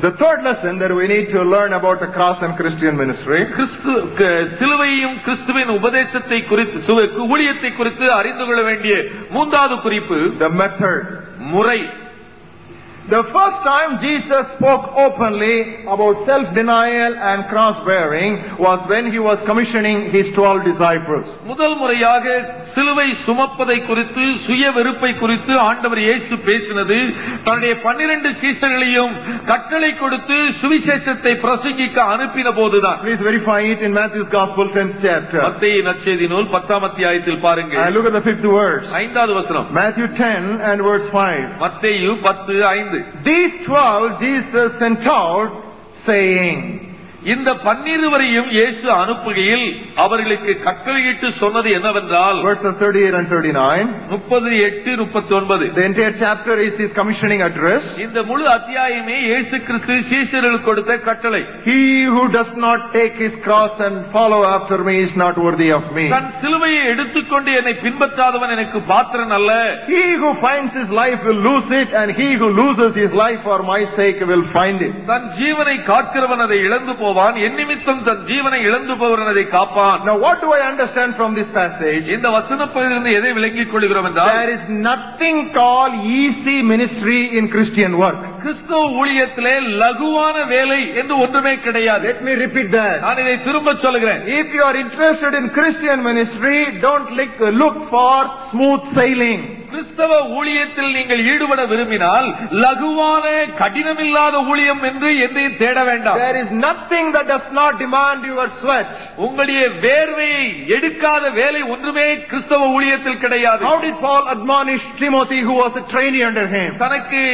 The third lesson that we need to learn about the cross and Christian ministry, சிலுவையும் கிறிஸ்துவின் உபதேசத்தை குறித்து ஊழியத்தை குறித்து அறிந்து கொள்ள வேண்டிய மூன்றாவது குறிப்பு the method. முறை. The first time Jesus spoke openly about self-denial and cross-bearing was when he was commissioning his 12 disciples. முதல் முறையாக சிலுவை சுமப்பதை குறித்து சுய வெறுப்பை குறித்து ஆண்டவர் இயேசு பேசினது தன்னுடைய 12 சீஷர்களையும் கட்டளை கொடுத்து சுவிசேஷத்தை பிரசங்கிக்க அனுப்பின போதுதான். Please verify it in Matthew's Gospel 10th chapter. மத்தேயு நற்செய்தி நூல் 10ஆம் அத்தியாயத்தில் பாருங்க. And look at the 5th verse. 5வது வசனம். Matthew 10 and verse 5. மத்தேயு 10:5. These 12 Jesus sent out saying, இந்த 12 இயேசு அனுப்புகையில் அவர்களுக்கு கட்டளையிட்டு சொன்னது என்னவென்றால் verses 38 and 39. 38, 39. The entire chapter is his commissioning address. இந்த முழு அத்தியாயமே இயேசு கிறிஸ்து சீஷர்களுக்கு கொடுத்த கட்டளை. He who does not take his cross and follow after me is not worthy of me. தன் சிலுவையை எடுத்துக்கொண்டு என்னை பின்பற்றாதவன் எனக்கு பாத்திரன் அல்ல. He who finds his life will lose it, and he who loses his life for my sake will find it. தன் ஜீவனை காக்கிறவன் அதை இழந்து போவான், என் நிமித்தம் தன் ஜீவனை இழந்து போவன் அதை காப்பான். Now what do I understand from this passage? இந்த வசனத்திலிருந்து எதை விளங்கிக் கொள்கிறோம் என்றால் there is nothing called easy ministry in Christian work. கிறிஸ்தவ ஊழியத்திலே லகுவான வேலை என்று ஒன்றுமே கிடையாது. Let me repeat that. நான் இதை திரும்ப சொல்கிறேன். If you are interested in Christian ministry, don't look for smooth sailing. கிறிஸ்தவ ஊழியத்தில் நீங்கள் ஈடுபட விரும்பினால் லகுவான கடினமில்லாத ஊழியம் என்று எதையும் தேட வேண்டாம். There is nothing that does not demand your sweat. உங்களுடைய வேர்வையை எடுக்காத வேலை ஒன்றுமே கிறிஸ்தவ ஊழியத்தில் கிடையாது. How did Paul admonish Timothy, who was a trainee under him? தனக்கு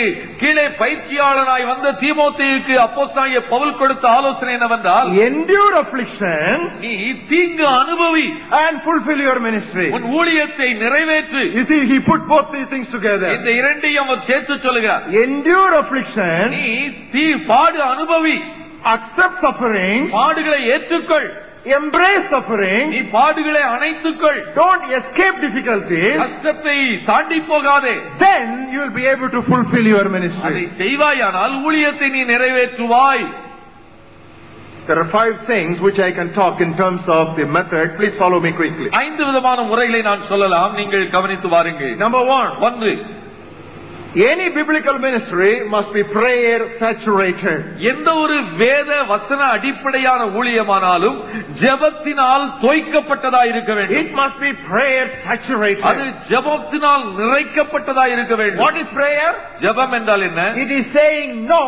கீழே பயிற்சியாளனாய் வந்த தீமோத்தேயுக்கு அப்போஸ்தலனாகிய பவுல் கொடுத்த ஆலோசனை என்னவென்றால் endure afflictions, நீ தீங்கு அனுபவி and fulfill your ministry. உன் ஊழியத்தை நிறைவேற்று. You see, he put both these things together. இந்த இரண்டையும் அவர் சேர்த்து சொல்கிறார். Endure affliction, நீ பாடு அனுபவி, accept suffering, பாடுகளை ஏற்றுக்கொள், embrace suffering, நீ பாடுகளை அணைத்துக்கொள், don't escape difficulties, கஷ்டத்தை தாண்டி போகாதே. then you will be able to fulfill your அதை ministry. செய்வாயானால் ஊழியத்தை நீ நிறைவேற்றுவாய். There are 5 things which I can talk in terms of the method. Please follow me quickly. 5 விதமான முறைகளை நான் சொல்லலாம், நீங்கள் கவனித்து வாருங்கள். Number 1. 1, any biblical ministry must be prayer saturated. எந்த ஒரு வேத வசன அடிப்படையான ஊழியமானாலும் ஜெபத்தினால் தோய்க்கப்பட்டதா இருக்க வேண்டும். It must be prayer அது saturated. ஜெபத்தினால் நிறைக்கப்பட்டதா இருக்க வேண்டும். What is prayer? ஜெபம் என்றால் என்ன? It is saying no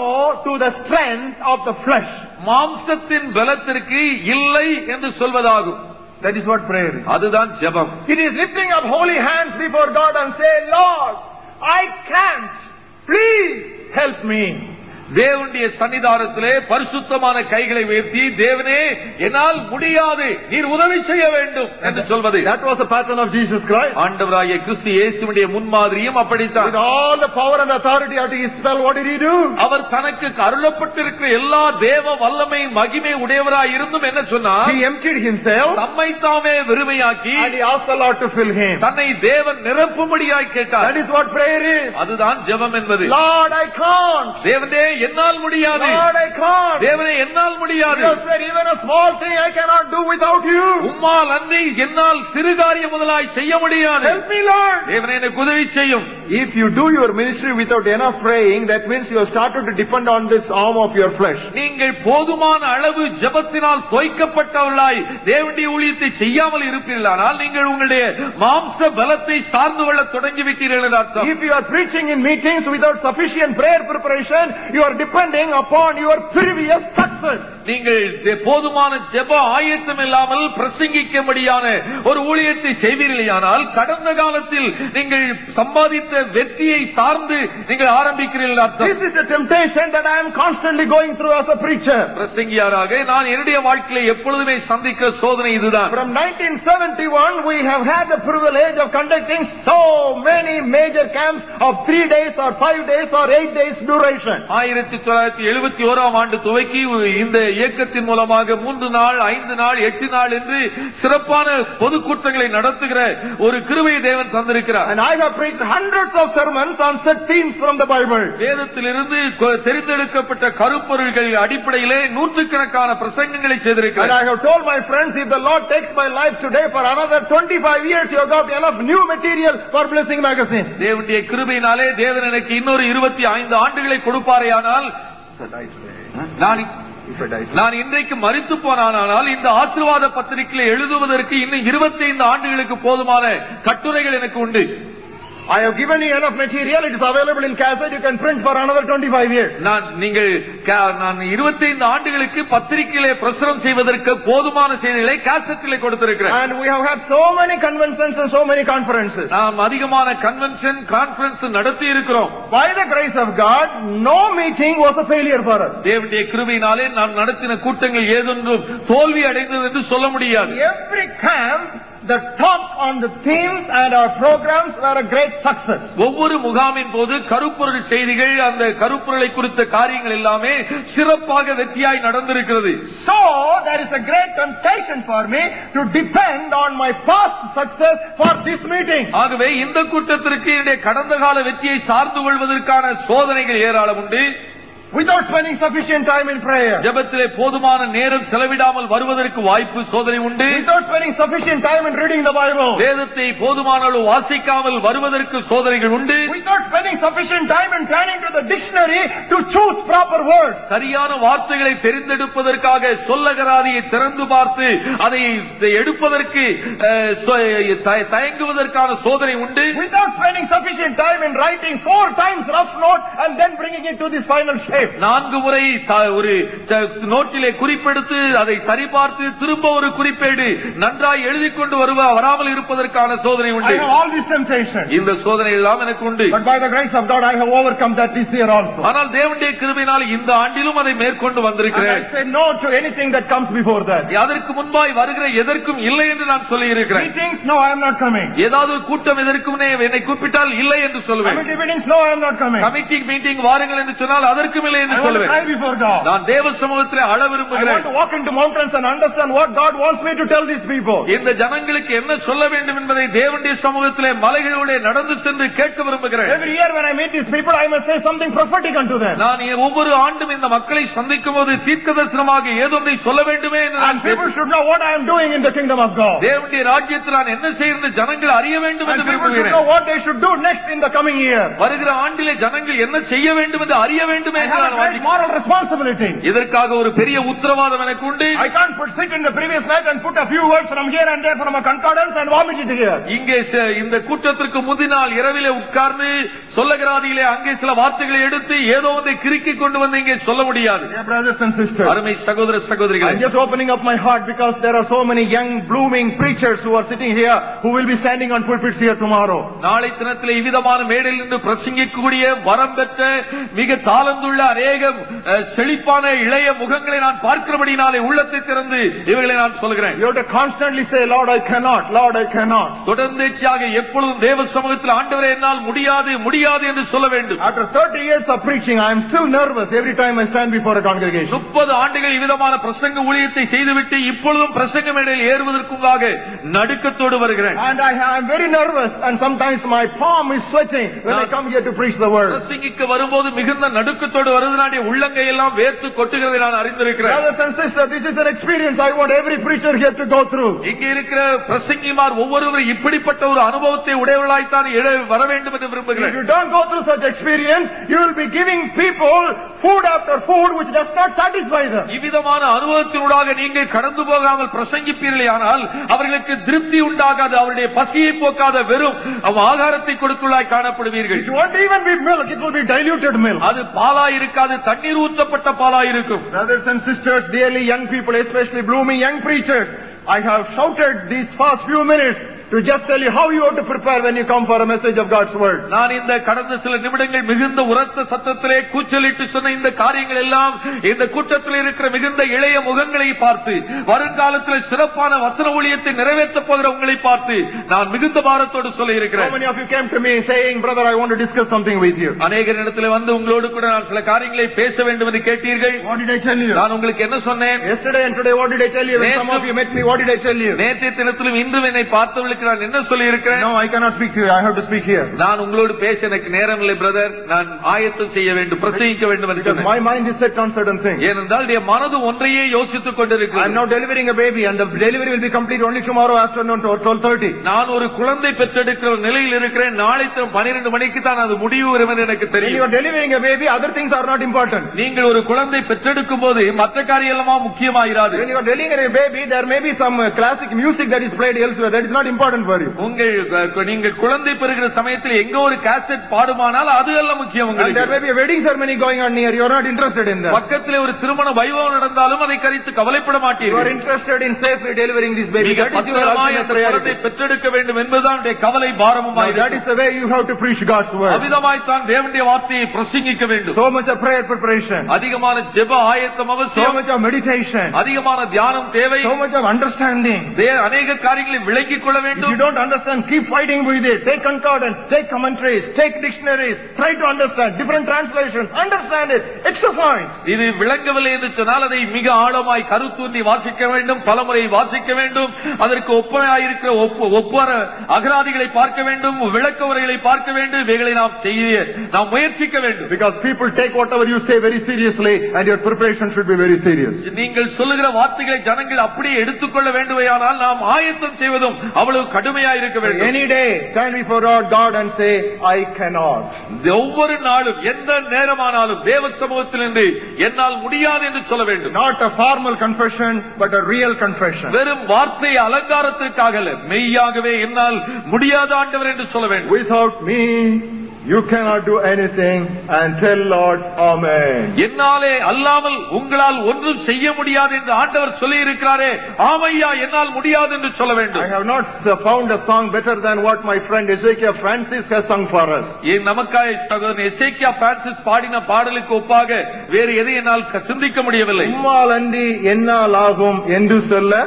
to the strength of the flesh. மாம்சத்தின் பலத்திற்கு இல்லை என்று சொல்வதாகும். That is what prayer is. அதுதான் ஜெபம். It is lifting up holy hands before God and say, Lord, I can't. Please help me. தேவனுடைய சன்னிதானத்திலே பரிசுத்தமான கைகளை உயர்த்தி, தேவனே என்னால் முடியாது, நீர் உதவி செய்ய வேண்டும் என்று சொல்வது. That was the pattern of Jesus Christ. ஆண்டவராகிய கிறிஸ்து இயேசுவுடைய முன்மாதிரியும் அப்படித்தான். With all the power and authority at his spell, what did he do? அவர் தனக்கு அருளப்பட்டிருக்கிற எல்லா தேவ வல்லமை மகிமை உடையவராய் இருந்தும் என்ன சொன்னார்? He emptied himself தம்மை தாமே வெறுமையாக்கி and he asked the Lord to fill him. தன்னை தேவன் நிரப்பும்படியாய் கேட்டார். That is what prayer is. அதுதான் ஜெபம் என்பது. Lord, I can't. தேவனே என்னால் முடியாது. Lord, I can't. தேவனே என்னால் முடியாது. You said even a small thing I cannot do without you. உம்மால் அன்றி என்னால் சிறு காரியம் முதலாய் செய்ய முடியாது. Help me, Lord. தேவனே எனக்கு உதவி செய்யும். If you do your ministry without enough praying, that means you have started to depend on this arm of your flesh. நீங்கள் போதுமான அளவு ஜெபத்தினால் தோய்க்கப்பட்டவர்களாய் தேவனுடைய ஊழியத்தை செய்யாமல் இருப்பீர்களானால் நீங்கள் உங்களுடைய மாம்ச பலத்தை சார்ந்து கொள்ள தொடங்கிவிட்டீர்கள் என்று அர்த்தம். If you are preaching in meetings without sufficient prayer preparation, you are depending upon your previous success. நீங்கள் போதுமான ஜெப ஆயத்தம் இல்லாமல் பிரசங்கிக்கும்படியான ஒரு ஊழியத்தை செய்வீர்களானால் கடந்த காலத்தில் நீங்கள் சம்பாதித்த வெற்றியை சார்ந்து நீங்கள் ஆரம்பிக்கிறீர்கள் அர்த்தம். This is the temptation that I am constantly going through as a preacher. பிரசங்கியாராக நான் என்னுடைய வாழ்க்கையில எப்பொழுதுமே சந்திக்கிற சோதனை இதுதான். From 1971 we have had the privilege of conducting so many major camps of 3 days or 5 days or 8 days duration. 1971 ஆண்டு துவக்கி இந்த இயக்கத்தின் மூலமாக 3 நாள் 5 நாள் 8 நாள் என்று சிறப்பான பொதுக்கூட்டங்களை நடத்துகிற ஒரு கிருபையை தேவன் தந்திருக்கிறார். And I have preached hundreds of sermons on set themes from the Bible. வேதத்திலிருந்து தெரிந்தெடுக்கப்பட்ட கருப்பொருள்கள் அடிப்படையிலே நூற்றுக்கணக்கான பிரசங்கங்களை செய்திருக்கிறார். And I have told my friends, if the Lord takes my life today for another 25 years, you have got enough new material for Blessing Magazine. தேவனுடைய கிருபையினாலே தேவன் எனக்கு இன்னொரு 25 ஆண்டுகளை கொடுப்பாரேயானால், நான் இன்றைக்கு மரித்து போனானால் இந்த ஆசீர்வாத பத்திரிகையில் எழுதுவதற்கு இன்னும் 25 ஆண்டுகளுக்கு போதுமான கட்டுரைகள் எனக்கு உண்டு. I have given you enough material. It is available in cassette. You can print for another 25 years. நான் 25 ஆண்டுகளுக்கு பத்திரிகையிலே பிரசுரம் செய்வதற்கு போதுமான செய்திகளை கேசட்டிலே கொடுத்திருக்கிறேன். And we have had so many conventions and so many conferences. நாம் அதிகமான கன்வென்ஷன் கான்ஃபரன்ஸ் நடத்தி இருக்கிறோம். By the grace of God, no meeting was a failure for us. தேவனுடைய கிருபையினாலே நாம் நடத்தின கூட்டங்கள் ஏதொன்றும் தோல்வி அடைந்தது என்று சொல்ல முடியாது. Every camp, the talk on the themes and our programs were a great success. ஒவ்வொரு முகாமின் போது கருப்பொருள் செய்திகள், அந்த கருப்பொருளை குறித்த காரியங்கள் எல்லாமே சிறப்பாக வெற்றியாய் நடந்திருக்கிறது. So there is a great temptation for me to depend on my past success for this meeting. ஆகவே இந்த கூட்டத்திற்கு என்னுடைய கடந்த கால வெற்றியை சார்ந்து கொள்வதற்கான சோதனைகள் ஏராளம் உண்டு. Without spending sufficient time in prayer, ஜெபத்திலே போதுமான நேரம் செலவிடாமல் வருவதற்கு வாய்ப்பு சோதனை உண்டு. without spending sufficient time in reading the Bible, வேதத்தை போதுமான அளவு வாசிக்காமல் வருவதற்கு சோதனைகள் உண்டு. without spending sufficient time in turning to the dictionary to choose proper words, சரியான வார்த்தைகளை தெரிந்தெடுப்பதற்காக சொல்லகராதியை திறந்து பார்த்து அதை எடுப்பதற்கு தயங்குவதற்கான சோதனை உண்டு. without spending sufficient time in writing 4 times rough note and then bringing it to this final shape, 4 முறை ஒரு நோட்டிலே குறிப்பெடுத்து அதை சரிபார்த்து திரும்ப ஒரு குறிப்பேடு நன்றாய் எழுதி கொண்டு வராமல் இருப்பதற்கான சோதனை I உண்டு. have all these temptations. இந்த சோதனை எல்லாம் எனக்கு உண்டு. But by the grace of God, I have overcome that this year also. ஆனால் தேவனுடைய கிருபையினால் இந்த ஆண்டிலும் அதை மேற்கொண்டு And வந்திருக்கிறேன். I say no to anything that comes before that. அதற்கு முன்பாய் வருகிற எதற்கும் இல்லை என்று நான் சொல்லி இருக்கிறேன். Meetings, no, I am not coming. ஏதாவது ஒரு கூட்டம் எதற்கும் என்னை கூப்பிட்டால் இல்லை என்று சொல்லுவேன். Committee meetings, no, I am not coming. Committee meeting வாருங்கள் என்று சொன்னால் அதற்கும் இல்லை என்று I want to சொல்லுவேன். cry before God. நான் தேவ சமூகத்திலே அழ I want விரும்புகிறேன். to walk into mountains and understand what God wants me to tell these people. இந்த ஜனங்களுக்கு என்ன சொல்ல வேண்டும் என்பதை தேவனுடைய சமூகத்திலே மலைகளோடு நடந்து சென்று கேட்க விரும்புகிறேன். Every year when I meet these people, I must say something prophetic unto them. நான் ஒவ்வொரு ஆண்டும் இந்த மக்களை சந்திக்கும் போது தீர்க்கதரிசனமாக ஏதொன்றை சொல்ல வேண்டுமே என்று And people should know what I am doing in the kingdom of God. தேவனுடைய ராஜ்யத்தில் நான் என்ன செய்து ஜனங்கள் அறிய வேண்டும் And என்று people should விரும்புகிறேன். know what they should do next in the coming year. வருகிற ஆண்டிலே ஜனங்கள் என்ன செய்ய வேண்டும் என்று அறிய வேண்டுமே I என்று have நான் a great வாஞ்சிக்கிறேன். moral responsibility. இதற்காக ஒரு பெரிய உத்தரவாதம் எனக்கு உண்டு. I can't sit in the previous night and put a few words from here and there from a concordance and vomit it here. இங்கே இந்த கூட்டத்திற்கு முந்தின நாள் இரவிலே உட்கார்ந்து சொல்லகராதியிலே அங்கே சில வார்த்தைகளை எடுத்து ஏதோ ஒன்றை கிறுக்கி கொண்டு வந்து இங்கே சொல்ல முடியாது. Dear brothers and sisters, அருமை சகோதர சகோதரிகளே, I'm just opening up my heart because there are so many young blooming preachers who are sitting here who will be standing on pulpits here tomorrow. நாளை தினத்திலே இவ்விதமான மேடையில் நின்று பிரசங்கிக்கக்கூடிய வரம் பெற்ற மிக தாளந்துள்ள அநேக செழிப்பான இளைய முகங்களை நான் பார்க்கிறபடினாலே உள்ளத்தை திறந்து இவர்களை நான் சொல்கிறேன். You have to constantly say, Lord, I cannot, Lord, I cannot. தொடர்ந்தேச்சியாக எப்பொழுதும் தேவ சமூகத்தில் ஆண்டவரே என்னால் முடியாது முடியாது என்று சொல்ல வேண்டும். After 30 years of preaching, I am still nervous every time I stand before a congregation. 30 ஆண்டுகள் இவ்விதமான பிரசங்க ஊழியத்தை செய்துவிட்டு இப்பொழுதும் பிரசங்க மேடையில் ஏறுவதற்குள்ளாக நடுக்கத்தோடு வருகிறேன். And I am very nervous and sometimes my palm is sweating when I come here to preach the word. பிரசங்கிக்க வரும்போது மிகுந்த நடுக்கத்தோடு வருவதனாலே உள்ளங்கை எல்லாம் வேர்த்து கொட்டுகிறதை நான் அறிந்திருக்கிறேன். Brothers and sisters, this is an experience I want every preacher here to go through. இங்கே இருக்கிற பிரசங்கிமார் ஒவ்வொருவரும் இப்படிப்பட்ட ஒரு அனுபவத்தை உடையவர்களாய்த்தான் வர வேண்டும் என்று If விரும்புகிறேன். you don't go through such experience, you will be giving people food after food which does not satisfy them. இவ்விதமான அனுபவத்தினூடாக நீங்கள் கடந்து போகாமல் பிரசங்கிப்பீர்களே ஆனால் அவர்களுக்கு திருப்தி உண்டாகாது, அவருடைய பசியை போக்காத வெறும் ஆகாரத்தை கொடுத்துள்ளாய் காணப்படுவீர்கள். It won't even be milk, it will be diluted milk. அது பாலாய் இருக்காது, தண்ணீர் ஊற்றப்பட்ட பாலாய் இருக்கும். Brothers and sisters, dearly young people, especially blooming young preachers, I have shouted these past few minutes to just tell you how you have to prepare when you come for a message of God's word. நான் இந்த கடந்த சில நிமிடங்கள் மிகுந்த உரத்த சத்தத்திலே கூச்சலிட்டு சொன்ன இந்த காரியங்கள் எல்லாம் இந்த கூட்டத்தில் இருக்கிற மிகுந்த இளைய முகங்களை பார்த்து வருங்காலத்தில் சிறப்பான வசன ஊழியத்தை நிறைவேற்ற போகிற உங்களை பார்த்து நான் மிகுந்த பாரத்தோடு சொல்ல இருக்கிறேன். How many of you came to me saying, brother, I want to discuss something with you? அநேகர் இடத்துல வந்து உங்களோடு கூட நான் சில காரியங்களை பேச வேண்டும் என்று கேட்டீர்கள். What did I tell you? நான் உங்களுக்கு என்ன சொன்னேன்? Yesterday and today what did I tell you? When some of you met me, what did I tell you? நேற்றைய தினத்திலும் இன்றும் என்னை பார்த்தவர்களுக்கு நான் என்ன சொல்லி இருக்கிறேன்? No, I cannot speak to you. I have to speak here. நான் உங்களோடு பேச எனக்கு நேரம் இல்லை பிரதர். நான் ஆயத்தம் செய்ய வேண்டும், பிரசங்கிக்க வேண்டும் என்று சொன்னேன். My mind is set on certain things. ஏனென்றால் என் மனது ஒன்றையே யோசித்துக் கொண்டிருக்கிறது. I am now delivering a baby and the delivery will be complete only tomorrow afternoon to 12:30. நான் ஒரு குழந்தை பெற்றெடுக்கிற நிலையில் இருக்கிறேன். நாளை 12 மணிக்கு தான் அது முடிவு வரும் என்று எனக்கு தெரியும். When you are delivering a baby, other things are not important. நீங்கள் ஒரு குழந்தை பெற்றெடுக்கும் போது மற்ற காரியம் எல்லாம் முக்கியமாயிராது. When you are delivering a baby, there may be some classic music that is played elsewhere. That is not important for you. நீங்கள் குழந்தை பெறுகிற சமயத்தில் எங்க ஒரு கேசட் பாடுமானால் அது எல்லாம் முக்கியம் உங்களுக்கு. There may be a wedding ceremony going on near. You are not interested in that. பக்கத்திலே ஒரு திருமண வைபவம் நடந்தாலும் அதை குறித்து கவலைப்பட மாட்டீர்கள். You are interested in safely delivering this baby. That is your ultimate priority. பெற்றெடுக்க வேண்டும் என்பதுதான் கவலை பாரமுமாய். That is the way you have to preach God's word. அவிதமாய் தான் தேவனுடைய வார்த்தையை பிரசங்கிக்க வேண்டும். So much of prayer preparation. அதிகமான ஜெப ஆயத்தம் அவசியம். So much of meditation. அதிகமான தியானம் தேவை. So much of understanding. அநேக காரியங்களை விளங்கிக் கொள்ள வேண்டும். If you don't understand, keep fighting with it. Take concordance, take commentaries, take dictionaries. Try to understand different translations. Understand it. Exercise. இது விளங்கவில்லை என்று சொன்னால் அதை மிக ஆழமாய் கருத்தூன்றி வாசிக்க வேண்டும், பலமுறை வாசிக்க வேண்டும். அதற்கு ஒப்பனையாயிருக்கிற ஒவ்வொரு அகராதிகளை பார்க்க வேண்டும், விளக்க உரைகளை பார்க்க வேண்டும். இவைகளை நாம் முயற்சிக்க வேண்டும். Because people take whatever you say very seriously and your preparation should be very serious. நீங்கள் சொல்லுகிற வார்த்தைகளை ஜனங்கள் அப்படியே எடுத்துக்கொள்ள வேண்டுமானால் நாம் ஆயத்தம் செய்வதும் அவ்வளவு கடுமையாக இருக்க வேண்டும். Any day stand before God and say I cannot. ஒவ்வொரு நாளும் எந்த நேரமானாலும் தேவ சமூகத்தில் நின்று என்னால் முடியாது என்று சொல்ல வேண்டும். Not a formal confession but a real confession. வெறும் வார்த்தை அலங்காரத்திற்காக அல்ல, மெய்யாகவே என்னால் முடியாத ஆண்டவர் என்று சொல்ல வேண்டும். Without me you cannot do anything and tell Lord amen. என்னாலே அல்லாமல் உங்களால் ஒன்றும் செய்ய முடியாது என்று ஆண்டவர் சொல்லி இருக்கிறாரே, ஆமையா என்னால் முடியாது என்று சொல்ல வேண்டும். I have not found a song better than what my friend Ezekiel Francis has sung for us. நமக்காய் சகோதரன் எசேக்கியா பிரான்சிஸ் பாடின பாடலுக்கு ஒப்பாக வேறு எதை என்னால் சிந்திக்க முடியவில்லை. உம்மால் அன்றி என்னால் ஆகும் என்று சொல்ல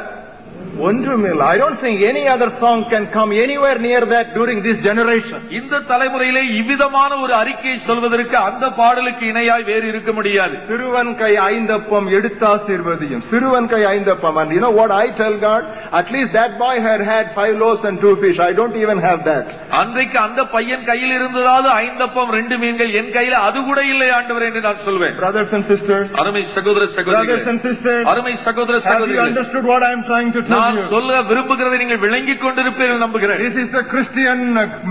ஒன்றுமில்லை. I don't think any other song can come anywhere near that during this generation. இந்த தலைமுறையிலே இவ்விதமான ஒரு அறிக்கையை சொல்வதற்கு அந்த பாடலுக்கு இணையாய் வேறு இருக்க முடியாது. சிறுவன் கை ஐந்தப்பம் எடுத்தாசீர்வதியும், சிறுவன் கை ஐந்தப்பம். And you know what I tell God? At least that boy had 5 loaves and 2 fish. I don't even have that. அன்றைக்கு அந்த பையன் கையில் இருந்ததாவது 5 அப்பம் 2 மீன்கள், என் கையில அது கூட இல்லை ஆண்டவரே என்று நான் சொல்வேன். Brothers and sisters, அருமை சகோதர சகோதரிகளே, brothers and sisters, அருமை சகோதர சகோதரிகளே, have you understood what I am trying to tell you? நான் சொல்ல விரும்புகிறதை நீங்கள் விளங்கிக் கொண்டிருப்பீர்கள் நம்புகிறேன். This is the Christian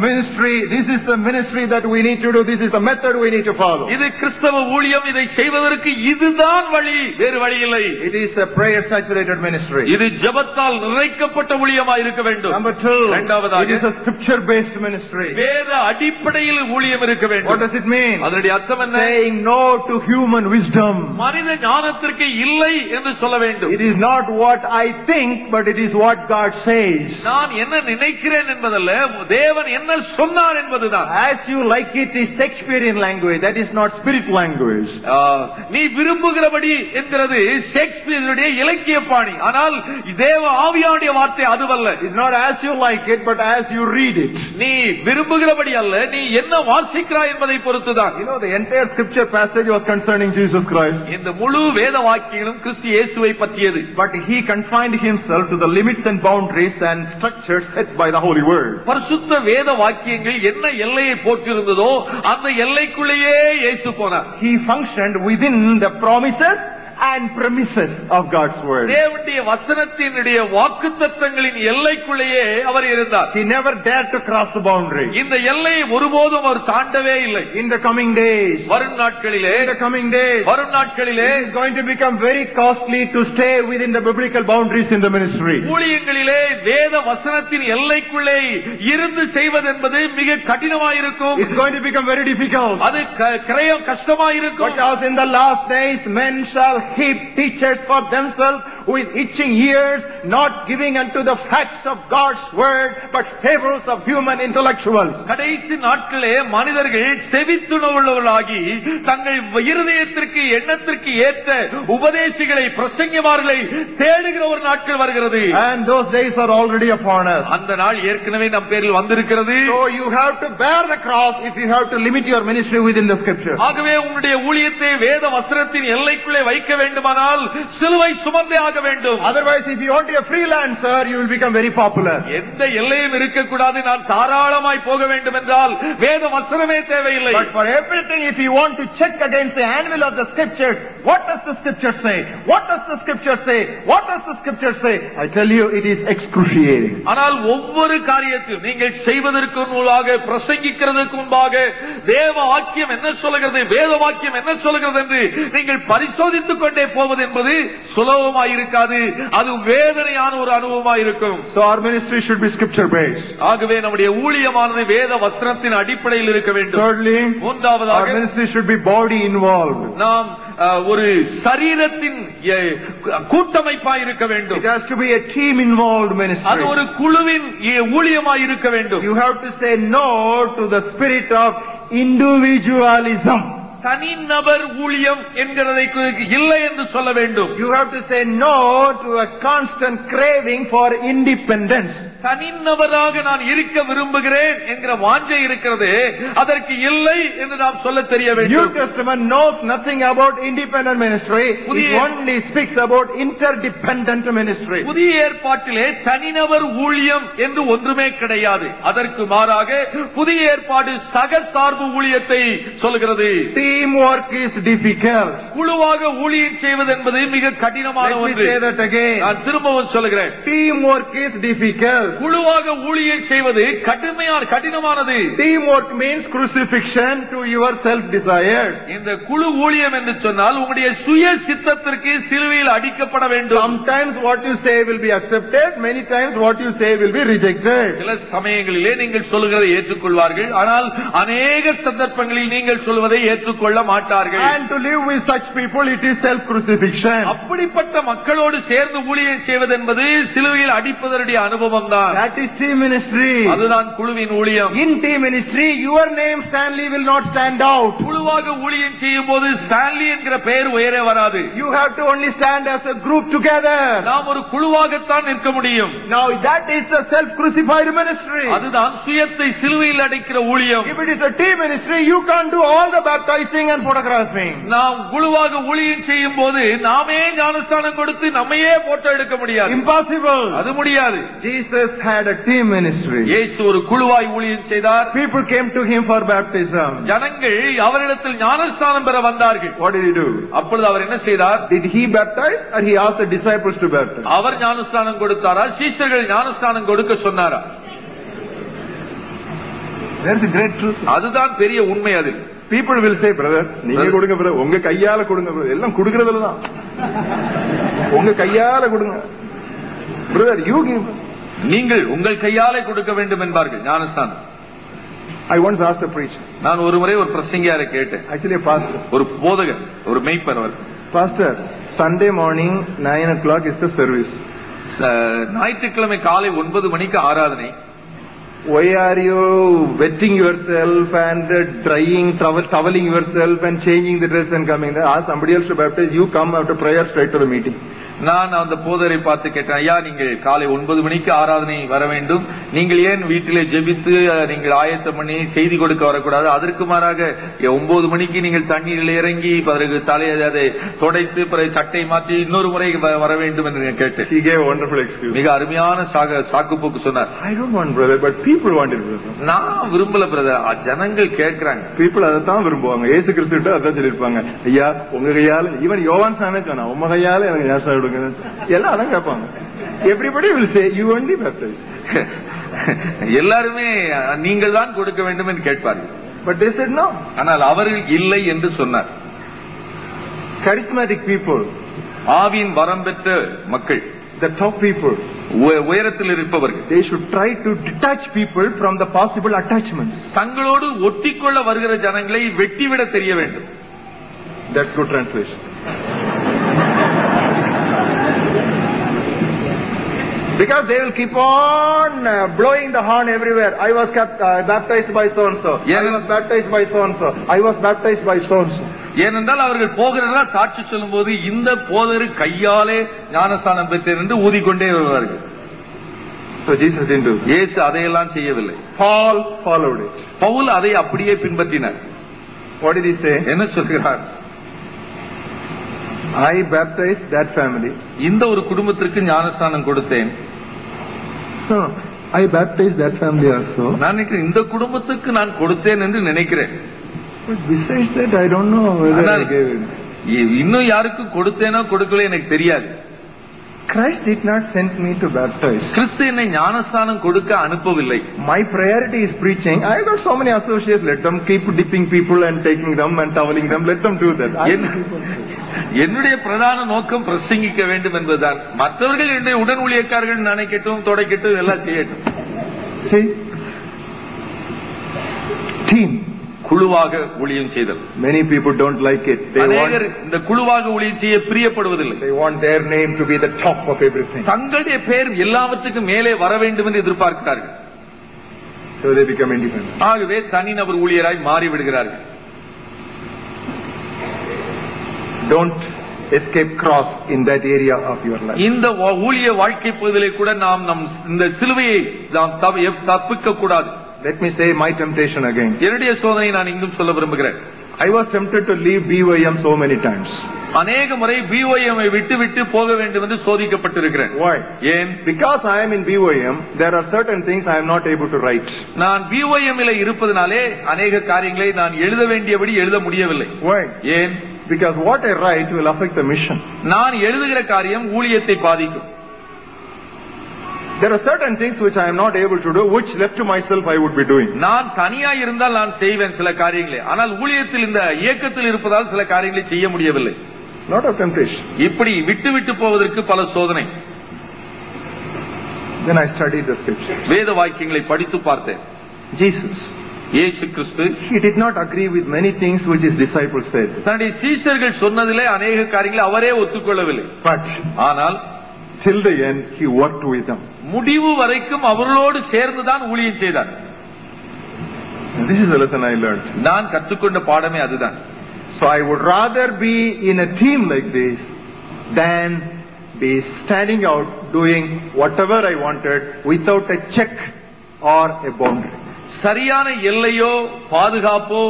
ministry. This is the ministry that we need to do. This is the method we need to follow. இது கிறிஸ்தவ ஊழியம். இதை செய்வதற்கு இதுதான் வழி, வேறு வழி இல்லை. It is a prayer saturated ministry. இது ஜெபத்தால் நிறைக்கப்பட்ட ஊழியமாய் இருக்க வேண்டும். Number 2, இரண்டாவதாக it is a scripture based ministry. வேத அடிப்படையில் ஊழியம் இருக்க வேண்டும். What does it mean? அதனுடைய அர்த்தம் என்ன? Saying no to human wisdom. மனித ஞானத்திற்கு இல்லை என்று சொல்ல வேண்டும். It is not what I think, but it is what God says. நான் என்ன நினைக்கிறேன் என்பதல்ல, தேவன் என்ன சொன்னார் என்பதுதான். As you like it is Shakespearean language. That is not spirit language. நீ விரும்புகிறபடி என்கிறது ஷேக்ஸ்பியருடைய இலக்கிய பாணி. ஆனால் தேவ ஆவியானுடைய வார்த்தை அதுவல்ல. It's not as you like it, but as you read it. நீ விரும்புகிறபடி அல்ல, நீ என்ன வாசிக்கிறாய் என்பதை பொறுத்துதான். You know, the entire scripture passage was concerning Jesus Christ. இந்த முழு வேத வாக்கியங்களும் கிறிஸ்து இயேசுவை பற்றியது. But he confined himself to the limits and boundaries and structures set by the Holy Word. பரிசுத்த வேத வாக்கியங்கள் என்ன எல்லையை போட்டிருந்ததோ அந்த எல்லைக்குள்ளேயே இயேசு போனார். He functioned within the promises and premises of God's word. தேவனுடைய வசனத்தினுடைய வாக்குத்தத்தங்களின் எல்லைக்குள்ளேயே அவர் இருந்தார். He never dared to cross the boundary. இந்த எல்லையை ஒருபோதும் அவர் தாண்டவே இல்லை. In the coming days, வரும் நாட்களிலே, in the coming days, வரும் நாட்களிலே it is going to become very costly to stay within the biblical boundaries in the ministry. ஊழியங்களிலே வேத வசனத்தின் எல்லைக்குள்ளே இருந்து செய்வது என்பது மிக கடினமாயிருக்கும். It's going to become very difficult. அது கஷ்டமாயிருக்கும். Because in the last days men shall heap teachers for themselves with itching ears, not giving unto the facts of God's word, but fables of human intellectuals. கடைசி நாட்களே மனிதர்கள் செவித்துணவுள்ளவர்களாகி தங்கள் இருதயத்திற்கு எண்ணத்திற்கு ஏற்ற உபதேசிகளை பிரசங்கிமார்களை தேடுகிற ஒரு நாட்கள் வருகிறது. And those days are already upon us. அந்த நாள் ஏற்கனவே நம் பேரில் வந்திருக்கிறது. So you have to bear the cross if you have to limit your ministry within the scripture. ஆகவே உங்களுடைய ஊழியத்தை வேத வஸ்திரத்தின் எல்லைக்குள்ளே வைக்க வேண்டுமானால் சிலுவை சுமந்தே ஆக வேண்டும். Otherwise, if you want to be a freelancer, you will become very popular. எந்த எல்லையும் இருக்கக்கூடாது, நான் தாராளமாய் போக வேண்டும் என்றால் வேத வஸ்திரமே தேவையில்லை. But for everything, if you want to check against the anvil of the scriptures, what does the scripture say? What does the scripture say? What does the scripture say? I tell you, it is excruciating. ஆனால் ஒவ்வொரு காரியத்தையும் நீங்கள் செய்வதற்கு முன்பாக, பிரசங்கிக்கிறதுக்கு முன்பாக தேவ வாக்கியம் என்ன சொல்கிறது, வேத வாக்கியம் என்ன சொல்கிறது என்று நீங்கள் பரிசோதித்துக் கொண்டே போவது என்பது சுலபமாயிருக்காது. அது வேதனையான ஒரு அனுபவமாயிருக்கும். So our ministry should be scripture based. ஆகவே நம்முடைய ஊழியமானது வேத வஸ்திரத்தின் அடிப்படையில் இருக்க வேண்டும். Thirdly, மூன்றாவதாக our ministry should be body involved. நாம் ஒரு சரீரத்தின் கூட்டமைப்பாய் இருக்க வேண்டும். It has to be a team involved ministry. அது ஒரு குழுவின் ஊழியமாய் இருக்க வேண்டும். You have to say no to the spirit of individualism. தனிநபர் ஊழியம் என்கிறதை இல்லை என்று சொல்ல வேண்டும். You have to say no to a constant craving for independence. தனிநபராக நான் இருக்க விரும்புகிறேன் என்கிற வாஞ்சை இருக்கிறது, அதற்கு இல்லை என்று நாம் சொல்ல தெரிய வேண்டும். New Testament knows nothing about independent ministry. It only speaks about interdependent ministry. புதிய ஏற்பாட்டிலே தனிநபர் ஊழியம் என்று ஒன்றுமே கிடையாது. அதற்கு மாறாக புதிய ஏற்பாடு சகசார்பு ஊழியத்தை சொல்கிறது. Teamwork is difficult. குழுவாக ஊழியம் செய்வது என்பது மிக கடினமான ஒன்று. Let me say that again. நான் திரும்பவும் சொல்கிறேன். Teamwork is difficult. குழுவாக ஊழியம் செய்வது கடினமானது. Teamwork means crucifixion to your self desires. இந்த குழு ஊழியம் என்று சொன்னால் உங்களுடைய சுய சித்தத்திற்கு சிலுவையில் அடிக்கப்பட வேண்டும். Sometimes what you say will be accepted, many times what you say will be rejected. சில சமயங்களிலே நீங்கள் சொல்லுகிறதை ஏற்றுக்கொள்வார்கள், ஆனால் அநேக சந்தர்ப்பங்களில் நீங்கள் சொல்வதை ஏற்றுக்கொள்ள மாட்டார்கள். And to live with such people, it is self crucifixion. அப்படிப்பட்ட மக்களோடு சேர்ந்து ஊழியம் செய்வது என்பது சிலுவையில் அடிப்பதனுடைய அனுபவம் தான். That is team ministry. அதுதான் குழுவின் ஊழியம். In team ministry, your name Stanley will not stand out. குழுவாக ஊழியம் செய்யும் போது ஸ்டான்லி என்கிற பெயர் உயரே வராது. You have to only stand as a group together. நாம் ஒரு குழுவாகத்தான் நிற்க முடியும். Now that is a self crucified ministry. அதுதான் சுயத்தை சிலுவையில் அடைக்கிற ஊழியம். If it is a team ministry, you can't do all the baptizing and photographing. நாம் குழுவாக ஊழியம் செய்யும் போது நாமே ஞானஸ்தானம் கொடுத்து நம்மையே போட்டோ எடுக்க முடியாது. Impossible. அது முடியாது. Jesus had a team ministry. இயேசு ஒரு குழுவாய் ஊழியம் செய்தார். People came to him for baptism. ஜனங்கள் அவரிடத்தில் ஞானஸ்தானம் பெற வந்தார்கள். What did he do? அப்பொழுது அவர் என்ன செய்தார்? Did he baptize or he asked the disciples to baptize? அவர் ஞானஸ்தானம் கொடுத்தாரா, சீஷர்கள் ஞானஸ்தானம் கொடுக்க சொன்னாரா? There's a great truth. அதுதான் பெரிய உண்மை. அதில் People will say, brother, நீங்க கொடுங்க brother, உங்க கையால கொடுங்க brother, எல்லாம் கொடுக்கிறதுல தான். உங்க கையால கொடுங்க. Brother, you give. நீங்கள் உங்கள் கையாலே கொடுக்க வேண்டும் என்பார்கள் ஞானஸ்தானம். I once asked a preacher. நான் ஒரு முறை ஒரு பிரசங்கியாரை கேட்டேன். Actually a pastor. ஒரு போதகர், ஒரு மெய்ப்பர் அவர். Pastor, Sunday morning 9 o'clock is the service. ஞாயிற்றுக்கிழமை காலை 9 மணிக்கு ஆராதனை. Why are you wetting yourself and drying, toweling yourself and changing the dress and coming there? Ask somebody else to baptize. You come after prayer straight to the meeting. நான் அந்த போதரை பார்த்து கேட்டேன், ஐயா நீங்கள் காலை 9 மணிக்கு ஆராதனை வர வேண்டும், நீங்கள் ஏன் வீட்டிலே ஜெபித்து நீங்கள் ஆயத்தம் பண்ணி செய்தி கொடுக்க வரக்கூடாது? அதற்கு மாறாக 9 மணிக்கு நீங்கள் தண்ணீரில் இறங்கி பிறகு தலையை அதை தொடைத்து பிறகு சட்டை மாற்றி இன்னொரு முறை வர வேண்டும் என்று கேட்டேன். He gave a wonderful excuse. மிக அருமையான சாக்குப்போக்கு சொன்னார். I don't want brother, but people want it brother. நான் விரும்பல பிரதர், ஜனங்கள் கேட்கிறாங்க. People அதைத்தான் விரும்புவாங்க. இயேசு கிறிஸ்துவிட்ட அதான் சொல்லிருப்பாங்க, ஐயா உங்க கையால, ஈவன் யோவான் சானே சொன்னா உங்க கையால எனக்கு ஞானஸ்தானம் எல்லாம் அதான் கேட்பாங்க. Everybody will say you only baptize. எல்லாருமே நீங்கள் தான் கொடுக்க வேண்டும் என்று கேட்பார்கள். But they said no. ஆனால் அவர்கள் இல்லை என்று சொன்னார். Charismatic people, ஆவியின் வரம் பெற்ற மக்கள், the top people, உயரத்தில் இருப்பவர்கள், they should try to detach people from the possible attachments. தங்களோடு ஒட்டிக்கொள்ள வருகிற ஜனங்களை வெட்டிவிட தெரிய வேண்டும். That's good translation. Because they will keep on blowing the horn everywhere. I was baptized by so and so. I was baptized by so and so. I was baptized by so and so. ஏனென்றால் அவர்கள் போகிறதா சாட்சி சொல்லும் போது இந்த போதரு கையாலே ஞானஸ்தானம் பெற்றேன் என்று ஊதிக்கொண்டே வருவார்கள். So Jesus didn't do that. இயேசு அதையெல்லாம் செய்யவில்லை. Paul followed it. பவுல் அதை அப்படியே பின்பற்றினார். What did he say? என்ன சொல்கிறார்? I baptized that family. இந்த ஒரு குடும்பத்திற்கு ஞானஸ்தானம் கொடுத்தேன். No, I baptized that family also. நான் நினைக்கிறேன் இந்த குடும்பத்துக்கு நான் கொடுத்தேன் என்று நினைக்கிறேன். But besides that, I don't know whether I gave it. இன்னும் யாருக்கும் கொடுத்தேனோ கொடுக்கல எனக்கு தெரியாது. Christ did not send me to baptize. கிறிஸ்து என்னை ஞானஸ்தானம் கொடுக்க அனுப்பவில்லை. My priority is preaching. I got so many associates. Let them keep dipping people and taking them and toweling them. Let them do that. என்னுடைய பிரதான நோக்கம் பிரசங்கிக்க வேண்டும் என்பதுதான். மற்றவர்கள் என்னுடைய உடன் ஊழியக்காரர்கள் நினைக்கட்டும், தொடக்கட்டும், எல்லாம் செய்யட்டும். See, team. குழுவாக ஊழியம் செய்தல். Many people don't like it. அநேகர் இந்த குழுவாக ஊழியம் செய்ய பிரியப்படுவதில்லை. They want their name to be the top of everything. தங்களுடைய பெயர் எல்லாவற்றுக்கும் மேலே வர வேண்டும் என்று எதிர்பார்க்கிறார்கள். So they become independent. ஆகவே தனிநபர் ஊழியராய் மாறிவிடுகிறார்கள். Don't escape cross in that area of your life. இந்த ஊழிய வாழ்க்கை பகுதியிலே கூட நாம் இந்த சிலுவையை நாம் தப்பிக்க கூடாது. Let me say my temptation again. என்னுடைய சோதனை நான் இங்கும் சொல்ல விரும்புகிறேன். I was tempted to leave BYM so many times. அநேக முறை BYM விட்டு போக வேண்டும் என்று சோதிக்கப்பட்டிருக்கிறேன். Why? ஏன்? Because I am in BYM, there are certain things I am not able to write. நான் BYM இலே இருப்பதனாலே அநேக காரியங்களை நான் எழுத வேண்டியபடி எழுத முடியவில்லை. Why? ஏன்? Because what I write will affect the mission. நான் எழுதுகிற காரியம் ஊழியத்தை பாதிக்கும். There are certain things which I am not able to do, which left to myself I would be doing. நான் தனியா இருந்தால் நான் செய்வேன் சில காரியங்களை. ஆனால் ஊழியத்தில் இந்த இயக்கத்தில் இருப்பதால் சில காரியங்களை செய்ய முடியவில்லை. Lot of temptation. இப்படி விட்டு போவதற்கு பல சோதனை. Then I studied the scripture. வேத வாக்கியங்களை படித்து பார்த்தேன். Jesus, இயேசு கிறிஸ்து, he did not agree with many things which his disciples said. தன்னுடைய சீஷர்கள் சொன்னதிலே அநேக காரியங்களை அவரே ஒத்துக்கொள்ளவில்லை. But ஆனால் till the end he worked with them. முடிவு வரைக்கும் அவர்களோடு சேர்ந்துதான் ஊழியம் செய்தார். This is the lesson I learned. நான் கற்றுக்கொண்ட பாடமே அதுதான். So I would rather be in a team like this than be standing out doing whatever I wanted without a check or a boundary. சரியான எல்லையோ பாதுகாப்போ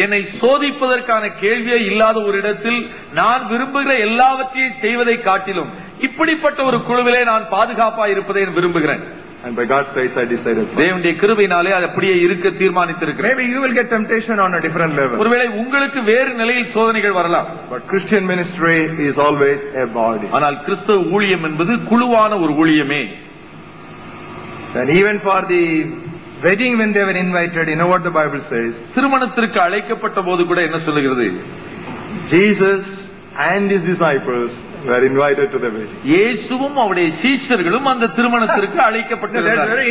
என்னை சோதிப்பதற்கான கேள்வியே இல்லாத ஒரு இடத்தில் நான் விரும்புகிற எல்லாவற்றையும் செய்வதை காட்டிலும் இப்படிப்பட்ட ஒரு குழுவிலே நான் பாதுகாப்பாக இருப்பதை விரும்புகிறேன். And by God's grace I decided. தேவனுடைய கிருபையினாலே அது அப்படியே இருக்க தீர்மானித்திருக்கிறேன். Maybe you will get temptation on a different level. ஒருவேளை உங்களுக்கு வேறு நிலையில் சோதனைகள் வரலாம். But Christian ministry is always a body. ஆனால் கிறிஸ்தவ ஊழியம் என்பது குழுவான ஒரு ஊழியமே. And even for the wedding when they were invited, you know what the Bible says? திருமணத்திற்கு அழைக்கப்பட்ட போது கூட என்ன சொல்லுகிறது? Jesus and his disciples were invited to the wedding. இயேசுவும் அவருடைய சீஷர்களும் அந்த திருமணத்திற்கு அழைக்கப்பட்டார்கள்.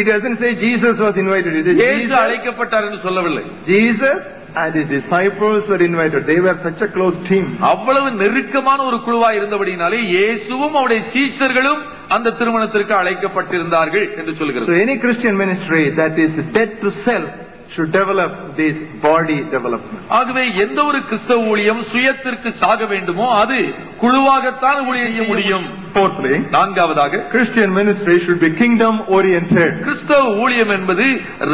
It doesn't say Jesus was invited. It says இயேசு அழைக்கப்பட்டார் என்று சொல்லவில்லை. Jesus and his disciples were invited. They were such a close team. அவ்வளவு நெருக்கமான ஒரு குழுவா இருந்தபடினாலே இயேசுவும் அவருடைய சீஷர்களும் அந்த திருமணத்திற்கு அழைக்கப்பட்டிருந்தார்கள் என்று சொல்கிறது. So any Christian ministry that is dead to self should develop this body development. ஆகவே எந்த ஒரு கிறிஸ்தவ ஊழியம் சுயத்திற்கு சாக வேண்டுமோ அது குழுவாகத்தான் ஊழியம் செய்ய முடியும். Fourthly, நான்காவதாக Christian ministry should be kingdom oriented. கிறிஸ்தவ ஊழியம் என்பது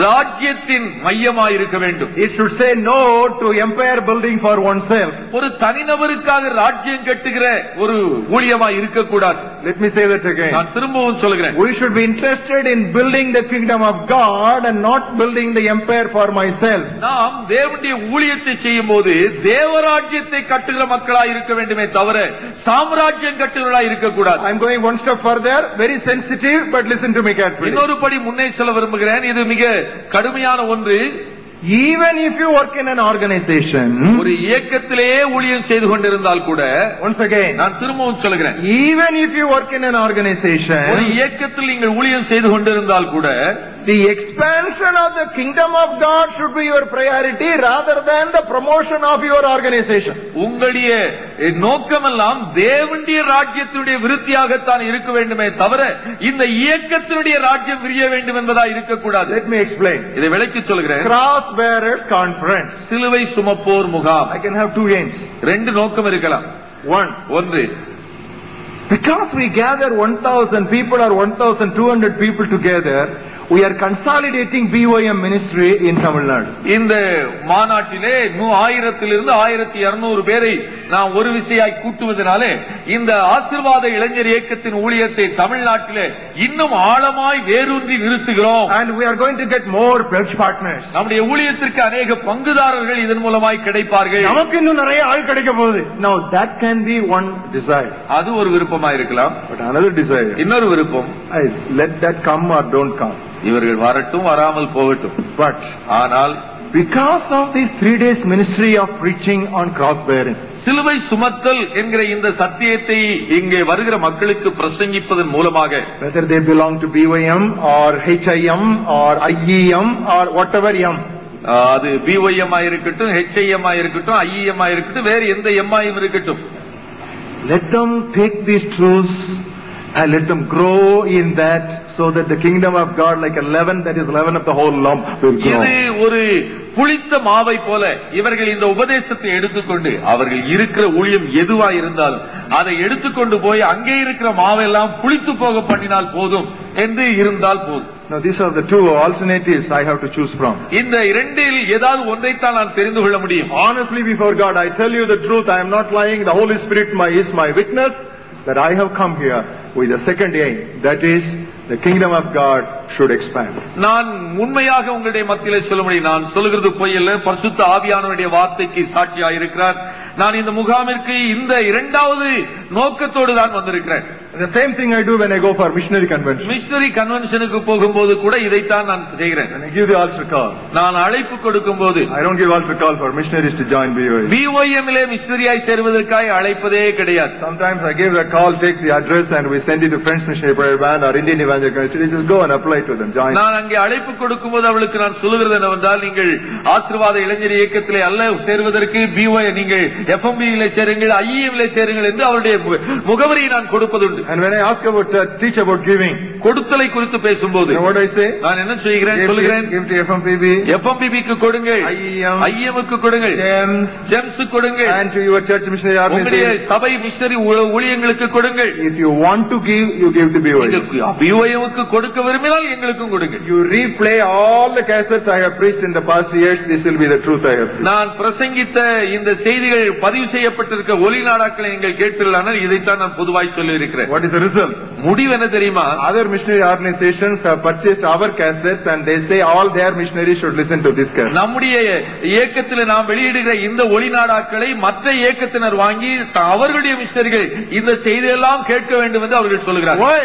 ராஜ்யத்தின் மையமாய் இருக்க வேண்டும். It should say no to empire building for oneself. ஒரு தனிநபருக்காக ராஜ்யம் கட்டுகிற ஒரு ஊழியமாய் இருக்கக்கூடாது. Let me say that again. நான் திரும்பவும் சொல்கிறேன். We should be interested in building the kingdom of God and not building the empire for myself. நாம் தேவனுடைய ஊழியத்தை செய்யும் போது தேவராஜ்யத்தை கட்டுகிற மக்களாய் இருக்க வேண்டுமே தவிர சாம்ராஜ்யம் கட்டுகிறவர்களாய் இருக்கக்கூடாது. I am going one step further, very sensitive, but listen to me carefully. இன்னொரு படி முன்னே செல்ல விரும்புகிறேன். இது மிக கடுமையான ஒன்று. Even if you work in an organization, ஒரு இயக்கத்திலே ஊழியம் செய்து கொண்டிருந்தால் கூட, once again நான் திரும்பவும் சொல்கிறேன், even if you work in an organization, ஒரு இயக்கத்தில் நீங்கள் ஊழியம் செய்து கொண்டிருந்தால் கூட, the expansion of the kingdom of God should be your priority rather than the promotion of your organization. உங்களுடைய நோக்கமெல்லாம் தேவனுடைய ராஜ்யத்தினுடைய விருத்தியாகத்தான் இருக்க வேண்டுமே தவிர இந்த இயக்கத்தினுடைய ராஜ்யம் விரிய வேண்டும் என்பதா இருக்கக்கூடாது. Let me explain. இதை விளக்கி சொல்கிறேன். Cross bearers conference. சிலுவை சுமப்போர் முகாம். I can have two aims. ரெண்டு நோக்கம் இருக்கலாம். ஒன்று, because we gather 1,000 people or 1,200 people together, we are consolidating BOM ministry in Tamil Nadu. இந்த மாநாட்டிலே 1000 1200 பேரை நாம் ஒரு விசையாய் கூட்டுவதனாலே இந்த ஆசீர்வாத இளைஞர் இயக்கத்தின் ஊழியத்தை தமிழ்நாட்டிலே இன்னும் ஆழமாய் வேரூன்றி நிறுத்துகிறோம். And we are going to get more pledge partners. நம்முடைய ஊழியத்திற்கு अनेक பங்குதாரர்கள் இதன் மூலமாய் கிடைப்பார்கள். நமக்கு இன்னும் நிறைய ஆள் கிடைக்க போகுது. Now that can be one desire. அது ஒரு விருப்பமா இருக்கலாம். But another desire, இன்னொரு விருப்பம், let that come or don't come. இவர்கள் வரட்டும் வராமல் போகட்டும். But ஆனால் because of this 3 days ministry of preaching on cross bearing, சிலுவை சுமத்தல் என்கிற இந்த சத்தியத்தை இங்கே வருகிற மக்களுக்கு பிரசங்கிப்பதன் மூலமாக, whether they belong to BYM or HIM or IEM or whatever M, அது BYM இருக்கட்டும், HIM இருக்கட்டும், IEM இருக்கட்டும், வேறு எந்த எம்ஐயும் இருக்கட்டும், let them take these truths and let them grow in that, so that the kingdom of God, like a leaven that is leaven of the whole lump, will grow. இது ஒரு புளித்த மாவை போல இவர்கள் இந்த உபதேசத்தை எடுத்துக்கொண்டு அவர்கள் இருக்கிற ஊழியம் எதுவா இருந்தாலும் அதை எடுத்துக்கொண்டு போய் அங்கே இருக்கிற மாவெல்லாம் புளித்து போக பண்ணினால் போதும் என்று இருந்தால் போதும். Now these are the two alternatives I have to choose from. இந்த இரண்டில் ஏதாவது ஒன்றைத்தான் நான் தெரிந்து கொள்ள முடியும். Honestly before God, I tell you the truth, I am not lying. The Holy Spirit is my witness that I have come here with a second aim, that is the kingdom of God should expand. நான் உண்மையாக உங்களுடைய மத்தியிலே சொல்ல முடியும். நான் சொல்லுகிறது பொய் அல்ல. பரிசுத்த ஆவியானவருடைய வார்த்தைக்கு சாட்சியாக இருக்கிறார். நான் இந்த முகாமிற்கு இந்த இரண்டாவது நோக்கத்தோடு தான் வந்திருக்கிறேன். The same thing I do when I go for missionary convention. Missionary கன்வென்ஷனுக்கு போகும்போது கூட இதைத்தான் நான் செய்கிறேன். When I give the altar call, நான் அழைப்பு கொடுக்கும் போது I don't give altar call for missionaries to join BOM. BOM லே மிஷனரியாய் சேருவதற்காக அழைப்பதே கிடையாது. Sometimes I give the call, take the address, and we send it to Friends Missionary Prayer Band or Indian Evangelical Church. Just go and apply to them. Join. நான் அங்கே அழைப்பு கொடுக்கும் போது அவளுக்கு நான் சொல்லுகிறது என்னவென்றால், நீங்கள் ஆசீர்வாத இளைஞர் இயக்கத்திலே அல்ல சேருவதற்கு BOM நீங்கள் FMB லே சேருங்கள், IEM லே சேருங்கள் என்று அவருடைய முகவரியை நான் கொடுப்பதுண்டு. And when I ask about teach about giving, கொடுத்தலை குறித்து பேசும்போது what I say? நான் என்ன செய்கிறேன் சொல்லுகிறேன், give to FMPB, FMPB-க்கு கொடுங்கள், IEM-க்கு கொடுங்கள், GEMS கொடுங்கள், and to your church missionary உங்களுடைய organization. சபை மிஷனரி ஊழியங்களுக்கு கொடுங்கள். If you want to give, you give to BOM. BOM-க்கு கொடுக்க விரும்பினால் எங்களுக்கும் கொடுங்கள். You replay all the cassettes I have preached in the past years. This will be the truth I have preached. நான் பிரசங்கித்த இந்த செய்திகள் பதிவு செய்யப்பட்டிருக்க ஒலி நாடாக்களை நீங்கள் கேட்பீர்களானால் இதைத்தான் நான் பொதுவாய் சொல்லி இருக்கிறேன். What is the result? முடிவு என்ன தெரியுமா? Other missionary organizations have purchased our cassettes and they say all their missionaries should listen to this cassette. நம்முடைய இயக்கத்தில் நாம் வெளியிடுகிற இந்த ஒலி நாடாக்களை மற்ற இயக்கத்தினர் வாங்கி அவர்களுடைய மிஷனரிகள் இந்த செய்தியெல்லாம் கேட்க வேண்டும் என்று அவர்கள் சொல்கிறார்கள். Why?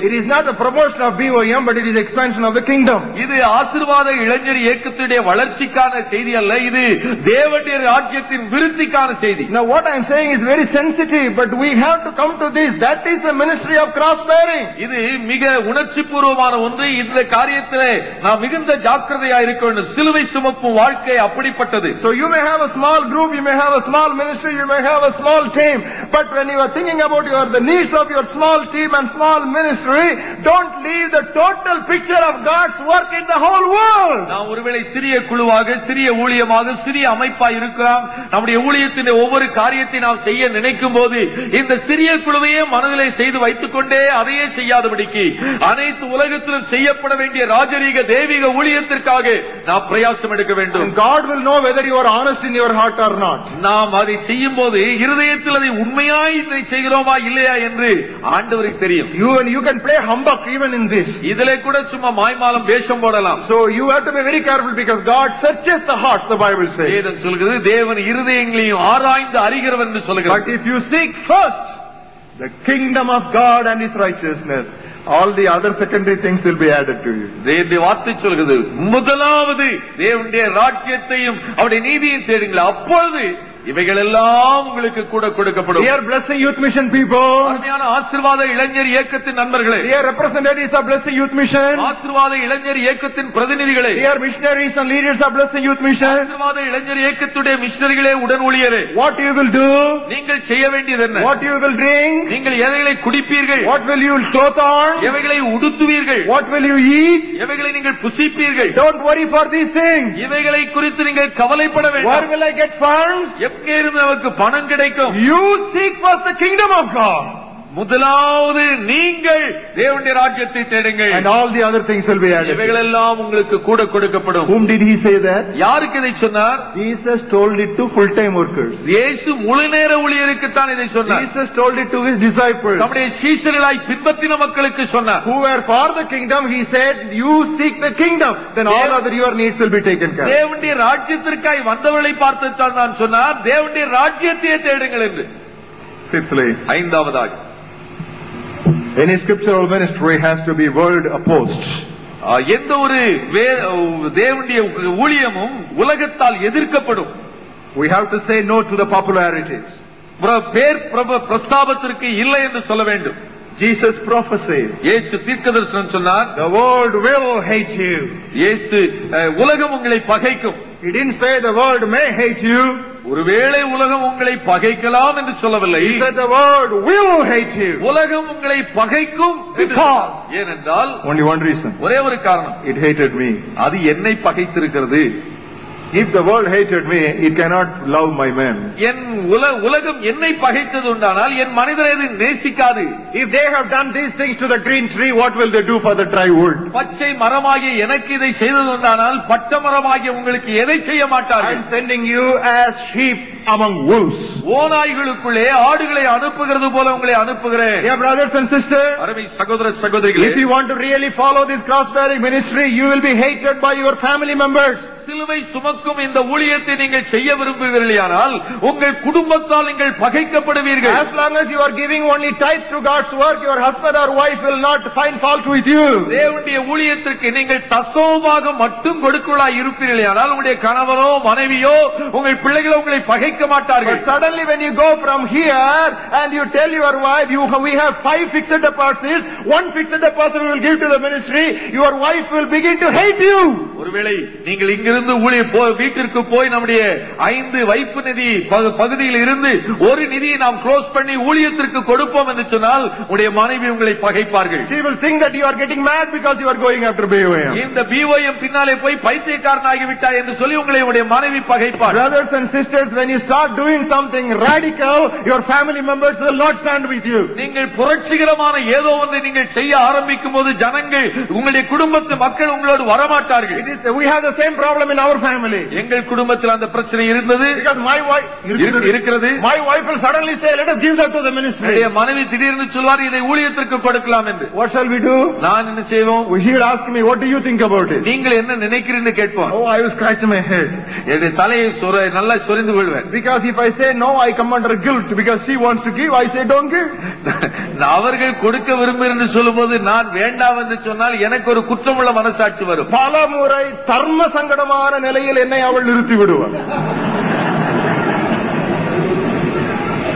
It is not the promotion of BOM, but it is expansion of the kingdom. இது ஆசீர்வாத இளைஞர் இயக்கத்துடைய வளர்ச்சிக்கான செய்தி அல்ல, இது தேவனுடைய ராஜ்யத்தின் விருத்திக்கான செய்தி. Now what I am saying is very sensitive, but we have to come to this. That is the ministry of cross bearing. இது மிக உணர்ச்சி பூர்வமான ஒன்று. இந்த காரியத்திலே நாம் மிகுந்த ஜாக்கிரதையா இருக்க வேண்டும். சிலுவை சுமப்பும் வாழ்க்கை அப்படிப்பட்டது. So you may have a small group, you may have a small ministry, you may have a small team, but when you are thinking about the needs of your small team and small ministry, don't leave the total picture of God's work in the whole world. நாம் ஒருவேளை சிறிய குழுவாக, சிறிய ஊழியமாக, சிறிய அமைப்பாக இருக்கலாம். நம்முடைய ஊழியத்தின் ஒவ்வொரு காரியத்தை நாம் செய்ய நினைக்கும் போது இந்த சிறிய குழுவையே மனதிலே செய்து வைத்துக் கொண்டே அதையே செய்யாதபடிக்கு அனைத்து உலகத்திலும் செய்யப்பட வேண்டிய ராஜரீக தெய்வீக ஊழியத்திற்காக நாம் பிரயாசம் எடுக்க வேண்டும். God will know whether you are honest in your heart or not. நாம் அதை செய்யும் போது இருதயத்தில் அதை உண்மையாய் இதை செய்கிறோமா இல்லையா என்று ஆண்டவருக்கு தெரியும். You can play humbug even in this. இதிலே கூட சும்மா மாய்மாலம் வேஷம் போடலாம். So you have to be very careful because God searches the hearts, the Bible says. வேதம் சொல்கிறது தேவன் இருதயங்களையும் ஆராய்ந்து அறிகிறவர் என்று சொல்கிறார். But if you seek first the kingdom of God and His righteousness, all the other secondary things will be added to you. தேவனுடைய வார்த்தை சொல்கிறது முதலாவது தேவனுடைய ராஜ்யத்தையும் அவருடைய நீதியையும் தேடுங்கள், அப்பொழுது இவைகள் எல்லாம் உங்களுக்கு கூட கொடுக்கப்படும். Dear Blessing Youth Mission people, அருமையான ஆசீர்வாத இளைஞர் இயக்கத்தின் நண்பர்களே, dear representatives of Blessing Youth Mission, ஆசீர்வாத இளைஞர் இயக்கத்தின் பிரதிநிதிகளே, dear missionaries and leaders of Blessing Youth Mission, ஆசீர்வாத இளைஞர் இயக்கத்துடைய மிஷனரிகளே, உடன் ஊழியரே, what you will do, நீங்கள் செய்ய வேண்டியது என்ன? what you will drink, நீங்கள் எவைகளை குடிப்பீர்கள், what will you clothe on, எவைகளை உடுத்துவீர்கள், what will you eat, எவைகளை நீங்கள் புசிப்பீர்கள். don't worry for these things. இவைகளை குறித்து நீங்கள் கவலைப்பட Where வேண்டாம். will I get funds? எங்கே இருந்து நமக்கு பணம் கிடைக்கும்? You seek first the kingdom of God, முதலாவது நீங்கள் தேவனுடைய ராஜ்யத்தை தேடுங்கள், and all the other things will be added. இவைகள் எல்லாம் உங்களுக்கு கூட கொடுக்கப்படும். Whom did he say that? யாருக்கு இதை சொன்னார்? Jesus told it to full-time workers. இயேசு முழு நேர ஊழியருக்கு தான் இதை சொன்னார். Jesus told it to his disciples. நம்முடைய சீஷர்களாய் பின்பற்றின மக்களுக்கு சொன்னார். Who were for the kingdom, he said, you seek the kingdom, then all other your needs will be taken care of. தேவனுடைய ராஜ்யத்திற்காய் வந்தவர்களை பார்த்து தான் நான் சொன்னார், தேவனுடைய ராஜ்யத்தையே தேடுங்கள் என்று. Fifthly, ஐந்தாவதாக, any scriptural ministry has to be world opposed. எந்த ஒரு தேவனுடைய ஊழியமும் உலகத்தால் எதிர்க்கப்படும். We have to say no to the popularities. பேர் பிரஸ்தாபத்திற்கு இல்லை என்று சொல்ல வேண்டும். Jesus prophesied. இயேசு தீர்க்கதரிசனம் சொன்னார், The world will hate you. இயேசு உலகம் உங்களை பகைக்கும். He didn't say the world may hate you. ஒருவேளை உலகம் உங்களை பகைக்கலாம் என்று சொல்லவில்லை. He said the world will hate you. உலகம் உங்களை பகைக்கும். ஏனென்றால் only one reason. ஒரே ஒரு காரணம், it hated me. அது என்னை பகைத்திருக்கிறது. If the world hated me, it cannot love my men. என் உலகம் என்னை பகைத்தது உண்டானால் என் மனிதரை அது நேசிக்காது. If they have done these things to the green tree, what will they do for the dry wood? பச்சை மரமாகிய எனக்கு இதை செய்தது உண்டானால் பச்சை மரமாகிய உங்களுக்கு எதை செய்ய மாட்டார்கள்? I am sending you as sheep among wolves. ஓநாய்களுக்குள்ளே ஆடுகளை அனுப்புகிறது போல உங்களை அனுப்புகிறேன். Dear brothers and sisters, அருமை சகோதர சகோதரிகளே, if you want to really follow this cross-bearing ministry, you will be hated by your family members. சிலுவை சுமக்கும் இந்த ஊழியத்தை நீங்கள் செய்ய விரும்புகிறீர்களானால் உங்கள் குடும்பத்தால் நீங்கள் பகைக்கப்படுவீர்கள். As long as you are giving only tithe to God's work, your husband or wife will not find fault with you. தேவனுடைய ஊழியத்திற்கு நீங்கள் தசமமாக மட்டும் கொடுக்கலாய் இருப்பீர்களானால் உங்களுடைய கணவனோ மனைவியோ உங்கள் பிள்ளைகளோ உங்களை பகைக்க மாட்டார்கள். But suddenly when you go from here and you tell your wife, we have 5 fixed deposits, 1 fixed deposit we will give to the ministry, your wife will begin to hate you. ஒருவேளை நீங்கள் இங்கிருந்து வீட்டிற்கு போய் நம்முடைய 5 வைப்பு நிதி பகுதியில் இருந்து ஒரு நிதியை நாம் க்ளோஸ் பண்ணி ஊழியத்திற்கு கொடுப்போம் என்று சொன்னால் உடைய மனைவி உங்களை பகைப்பார்கள். She will think that you are getting mad because you are going after BOM. இந்த BOM பின்னாலே போய் பைத்தியக்காரனாகி விட்டாய் என்று சொல்லி உங்களை உடைய மனைவி பகைப்பார். Brothers and sisters, when you start doing something radical, your family members will not stand with you. நீங்கள் புரட்சிகரமான ஏதோ ஒன்றை நீங்கள் செய்ய ஆரம்பிக்கும் போது ஜனங்கள் உங்களுடைய குடும்பத்து மக்கள் உங்களோடு வரமாட்டார்கள். We have the same problem in our family. எங்கள் குடும்பத்தில் அந்த பிரச்சனை இருந்தது. Because my wife இருக்கிறது. My wife will suddenly say, let us give that to the ministry. என்னுடைய மனைவி திடீர்னு சொல்வார், இதை ஊழியத்திற்கு கொடுக்கலாம் என்று. What shall we do? நான் என்ன செய்வோம்? She will ask me, what do you think about it? நீங்கள் என்ன நினைக்கிறீன்னு கேட்போம். Oh, I will scratch my head. என்னுடைய தலையை நல்லா சொரிந்து கொள்வேன். Because if I say no, I come under guilt. Because she wants to give, I say don't give. அவர்கள் கொடுக்க விரும்புகிறேன் என்று சொல்லும்போது நான் வேண்டாம் என்று சொன்னால் எனக்கு ஒரு குற்றமுள்ள மனசாட்சி வரும். பல முறை தர்ம சங்கடமான நிலையில் என்னை அவள் நிறுத்தி விடுவார்.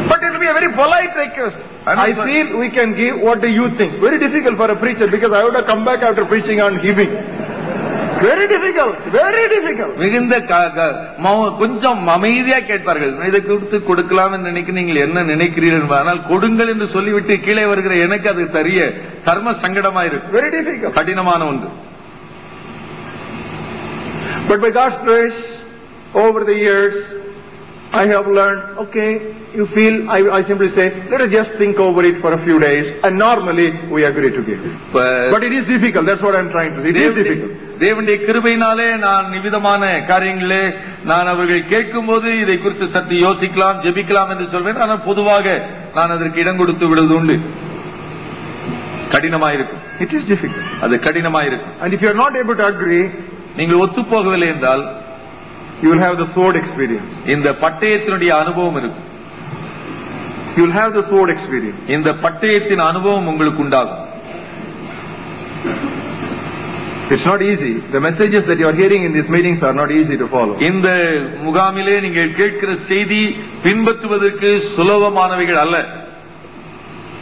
But it will be a very polite request. I feel we can give. What do you think? Very difficult for a preacher because I would have come back after preaching on giving. Very difficult. Very difficult. மிகுந்த கொஞ்சம் அமைதியா கேட்பார்கள். இதை கொடுத்து கொடுக்கலாம் என்று நினைக்கிறீர்கள், என்ன நினைக்கிறீர்கள்? ஆனால் கொடுங்கள் என்று சொல்லிவிட்டு கீழே வருகிற எனக்கு அது தெரிய தர்ம சங்கடமா இருக்கு. Very difficult. கடினமான ஒன்று. But by God's grace, over the years, I have learned, okay, you feel, I simply say, let us just think over it for a few days, and normally we agree to give it. But it is difficult, that's what I'm trying to say. It is difficult. தேவனுடைய கிருபையினாலே நான் நிவிதமான காரியங்களே நான் அவர்கள் கேட்கும் போது இதை குறித்து சற்று யோசிக்கலாம், ஜெபிக்கலாம் என்று சொல்வேன். ஆனால் பொதுவாக நான் அதற்கு இடம் கொடுத்து விடுவது உண்டு. கடினமாயிருக்கும். It is difficult. அது கடினமாயிருக்கும். And if you are not able to agree, நீங்கள் ஒத்து போகவில்லை என்றால் you will have the sword experience. இந்த பட்டயத்தினுடைய அனுபவம் இருக்கும். You will have the sword experience. இந்த பட்டயத்தின் அனுபவம் உங்களுக்கு உண்டாகும். It's not easy. The messages that you are hearing in these meetings are not easy to follow. இந்த முகாமிலே நீங்கள் கேட்கிற செய்தி பின்பற்றுவதற்கு சுலபமானவைகள் அல்ல.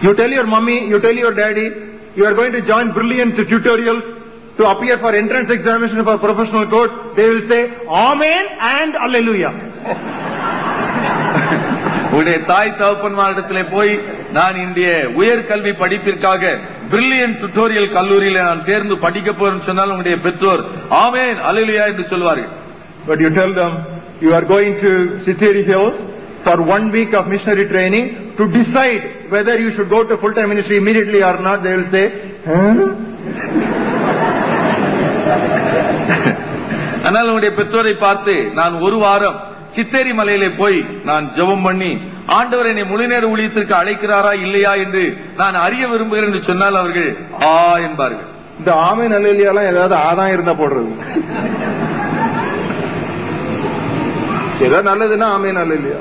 You tell your mommy, you tell your daddy, you are going to join brilliant tutorials to appear for entrance examination for professional course. They will say, Amen and Hallelujah. உடைய தாய் தகப்பன்மாரிடத்திலே போய் நான் இந்திய உயர்கல்வி படிப்பிற்காக பிரில்லியன்ட் டுட்டோரியல் கல்லூரியில நான் தேர்ந்து படிக்க போறேன்னு சொன்னால் உங்களுடைய பெற்றோர் ஆமென் அல்லேலூயா என்று சொல்வார்கள். But you tell them you are going to Siteri Hills for 1 week of missionary training to decide whether you should go to full-time ministry immediately or not. They will say, ஆனால் உங்களுடைய பெற்றோரை பார்த்து நான் ஒரு வாரம் சித்தேரி மலையிலே போய் நான் ஜெபம் பண்ணி ஆண்டவர் என்னை முழுநேர ஊழியத்திற்கு அழைக்கிறாரா இல்லையா என்று நான் அறிய விரும்புகிறேன் என்று சொன்னால் அவர்கள் என்பார்கள். இந்த ஆமென் அல்லேலூயா எல்லாம் ஏதாவது ஆதாயம் இருந்தா போடுறது. ஏதாவது நல்லதுன்னா ஆமென் அல்லேலூயா.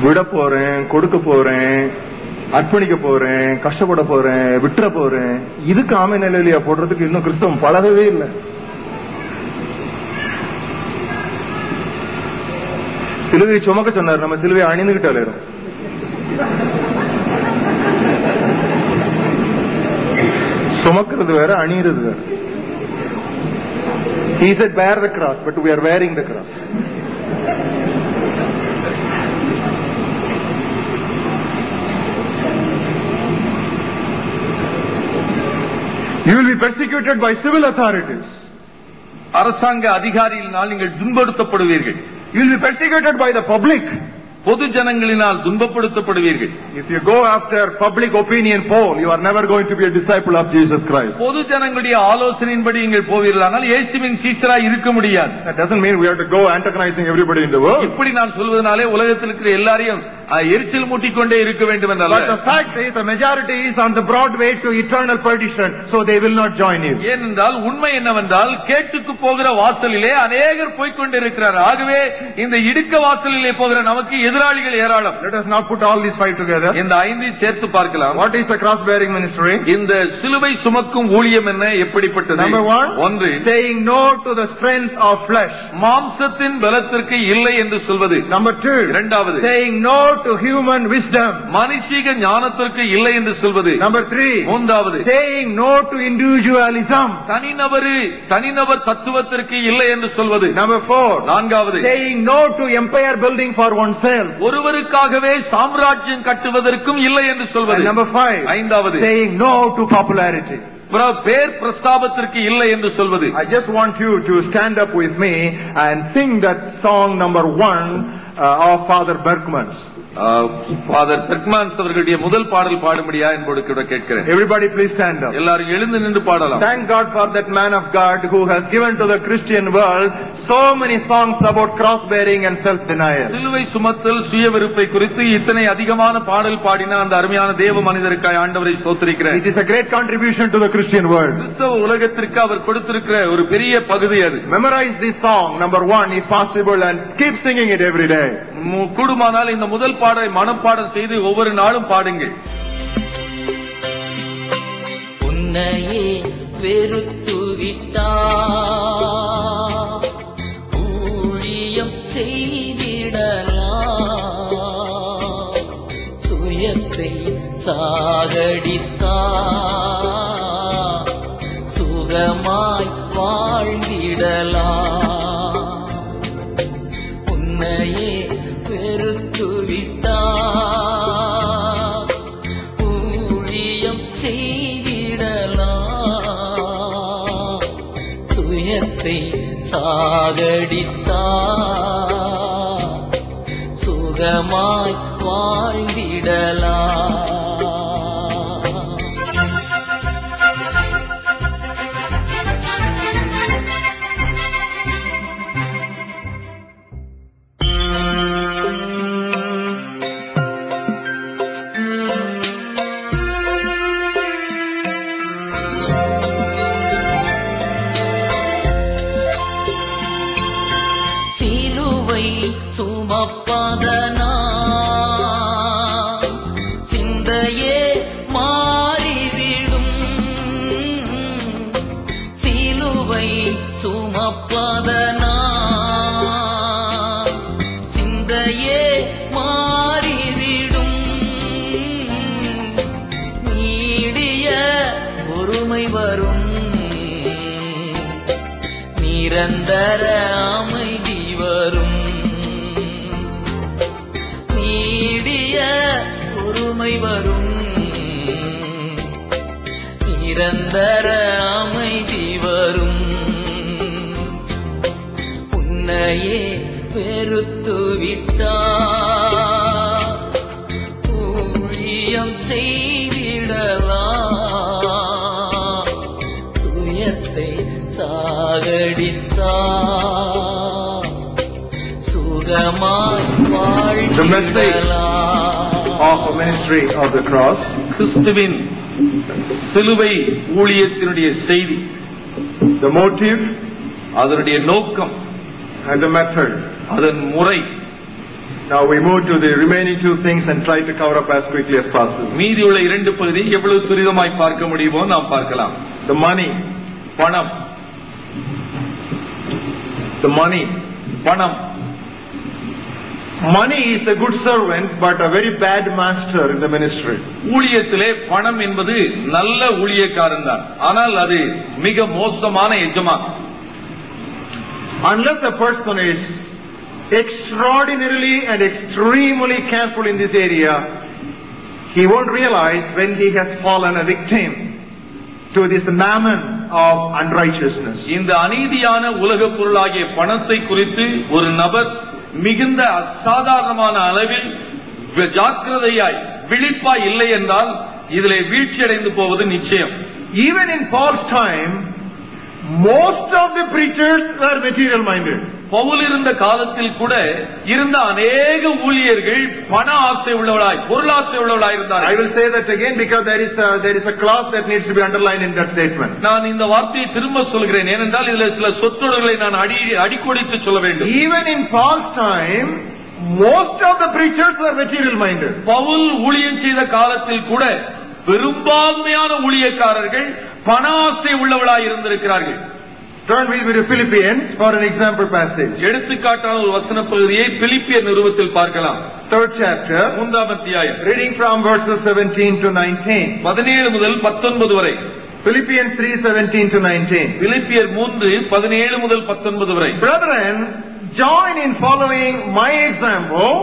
விட போறேன், கொடுக்க போறேன், அர்ப்பணிக்க போறேன், கஷ்டப்பட போறேன், விட்டுற போறேன், இதுக்கு ஆமென் அல்லேலூயா போடுறதுக்கு இன்னும் கிறிஸ்தவம் பழகவே இல்லை. சிலுவையை சுமக்க சொன்னார், நம்ம சிலுவையை அணிந்துகிட்டாலே சுமக்கிறது வேற, அணியிறது வேற. He said bear the cross, but we are wearing the cross. You will be persecuted by civil authorities. அரசாங்க அதிகாரிகளினால் நீங்கள் துன்பப்படுத்தப்படுவீர்கள். You will be persecuted by the public. பொது ஜனங்களினால் துன்பப்படுத்தப்படுவீர்கள். If you go after public opinion poll, you are never going to be a disciple of Jesus Christ. பொது ஜனங்களுடைய ஆலோசனையின்படி நீங்கள் போவீர்களானால் இயேசுவின் சீஷராய் இருக்க முடியாது. That doesn't mean we have to go antagonizing everybody in the world. இப்படி நான் சொல்வதனாலே உலகத்தில் இருக்கிற எல்லாரையும் எரிச்சல் மூட்டிக்கொண்டே இருக்க வேண்டும் என்றால், But the fact is the majority is on the broad way to eternal perdition, so they will not join you. ஏனென்றால் உண்மை என்னவென்றால் கேட்டுக்கு போகிற வாசலிலே அநேகர் போய்கொண்டிருக்கிறார். ஆகவே இந்த இடுக்க வாசலிலே போகிற நமக்கு எதிராளிகள் ஏராளம். Let us not put all these five together. இந்த ஐந்தை சேர்த்து பார்க்கலாம். What is the cross bearing ministry? இந்த சிலுவை சுமக்கும் ஊழியம் என்ன, எப்படிப்பட்டது? Number 1, ஒன்று, saying no to the strength of flesh. மாம்சத்தின் பலத்திற்கு இல்லை என்று சொல்வது. Number 2, இரண்டாவது, saying no to human wisdom. மனுஷீக ஞானத்திற்கு இல்லை என்று சொல்வது. Number 3, மூன்றாவது, saying no to individualism. தனிநபர் தத்துவத்திற்கு இல்லை என்று சொல்வது. Number 4, நான்காவது, saying no to empire building for oneself. ஒருவருக்காகவே சாம்ராஜ்யம் கட்டுவதற்கும் இல்லை என்று சொல்வது. And number 5, ஐந்தாவது, saying no to popularity. பேர் பிரஸ்தாபத்திற்கு இல்லை என்று சொல்வது. I just want you to stand up with me and sing that song number 1 of Father Berkman's. Father Bergmans அவர்களுடைய முதல் பாடல் பாடும்படியா என்போடு கூட கேட்கிறேன். Everybody please stand up. எல்லாரும் எழுந்து நின்று பாடலாம். Thank God for that man of God who has given to the Christian world so many songs about cross bearing and self denial. சிலுவை சுமத்தல், சுய வெறுப்பை குறித்து இத்தனை அதிகமான பாடல் பாடின அந்த அருமையான தேவ மனிதருக்காய் ஆண்டவரை ஸ்தோத்திரிக்கிறேன். It is a great contribution to the Christian world. கிறிஸ்தவ உலகத்திற்கு அவர் கொடுத்திருக்கிற ஒரு பெரிய பகுதி அது. Memorize this song number 1 if possible and keep singing it every day. கூடுமானால் இந்த முதல் பாடலை மனப்பாடம் செய்து ஒவ்வொரு நாளும் பாடுங்கள். உன்னையே வெறுத்து விட்டார், ஊழியம் செய்திடலாம், சுயத்தை சாகடித்தார், சுகமாய் வாழ்ந்திடலாம். உன்னையே வெறுத்து விட்டார், ஊழியம் செய்திடலாம், சுயத்தை சாகடித்தார், சுகமாய் வாழ்ந்திடலாம். சுமப்பதனால் சிந்த நிரந்தர அமைதி வரும், நீடிய பொறுமை வரும், நிரந்தர அமைதி வரும். உன்னையே வெறுத்து விட்டார், ஊழியம் செய்திடலாம், சுயத்தை சாகடித்தார், சுகமாய் வாழ்ந்திடலாம். Of a ministry of the cross, கிறிஸ்துவின் சிலுவை ஊழியத்தினுடைய செய்தி, the motive அதனுடைய நோக்கம், and the method. அதன் முறை. Now we move to the remaining two things and try to cover up as quickly as possible. மீதியுள்ள இரண்டு பகுதி எவ்வளவு துரிதமாய் பார்க்க முடியுமோ நாம் பார்க்கலாம். The money, பணம், the money. பணம். Money is a good servant but a very bad master in the ministry. ஊழியத்திலே பணம் என்பது நல்ல ஊழியக்காரன் தான், ஆனால் அது மிக மோசமான எஜமான். Unless a person is extraordinarily and extremely careful in this area, he won't realize when he has fallen a victim to this mammon of unrighteousness. இந்த அநீதியான உலக பொருளாகிய பணத்தை குறித்து ஒரு நபர் மிகுந்த அசாதாரணமான அளவில் ஜாக்கிரதையாய் விழிப்பாய் இல்லை என்றால் இதிலே வீழ்ச்சியடைந்து போவது நிச்சயம். Even in Paul's time, most of the preachers were material minded. Pavul இருந்த காலத்தில் கூட இருந்த அநேக ஊழியர்கள் பண ஆசை உள்ளவளாய், பொருளாசை உள்ளவளாய் இருந்தார். I will say that again because there is a clause that needs to be underlined in that statement. நான் இந்த வார்த்தையை திரும்ப சொல்கிறேன், ஏனென்றால் இதில் சில சொற்றொடர்களை நான் அடிக்கோடிட்டு சொல்ல வேண்டும். Even in Paul's time, most of the preachers were material minded. Pavul ஊழியம் செய்த காலத்தில் கூட பெரும்பான்மையான ஊழியக்காரர்கள் பண ஆசை உள்ளவளாய் இருந்திருக்கிறார்கள். Turn with me to Philippians for an example passage. எடுத்துக்காட்டான ஒரு வசன பகுதியை பிலிப்பியர் நிருபத்தில் பார்க்கலாம். 3rd chapter, 3ஆம் அத்தியாயம், reading from verses 17 to 19. 17 முதல் 19 வரை. Philippians 3:17 to 19. பிலிப்பியர் 3:17 முதல் 19 வரை. Brethren, join in following my example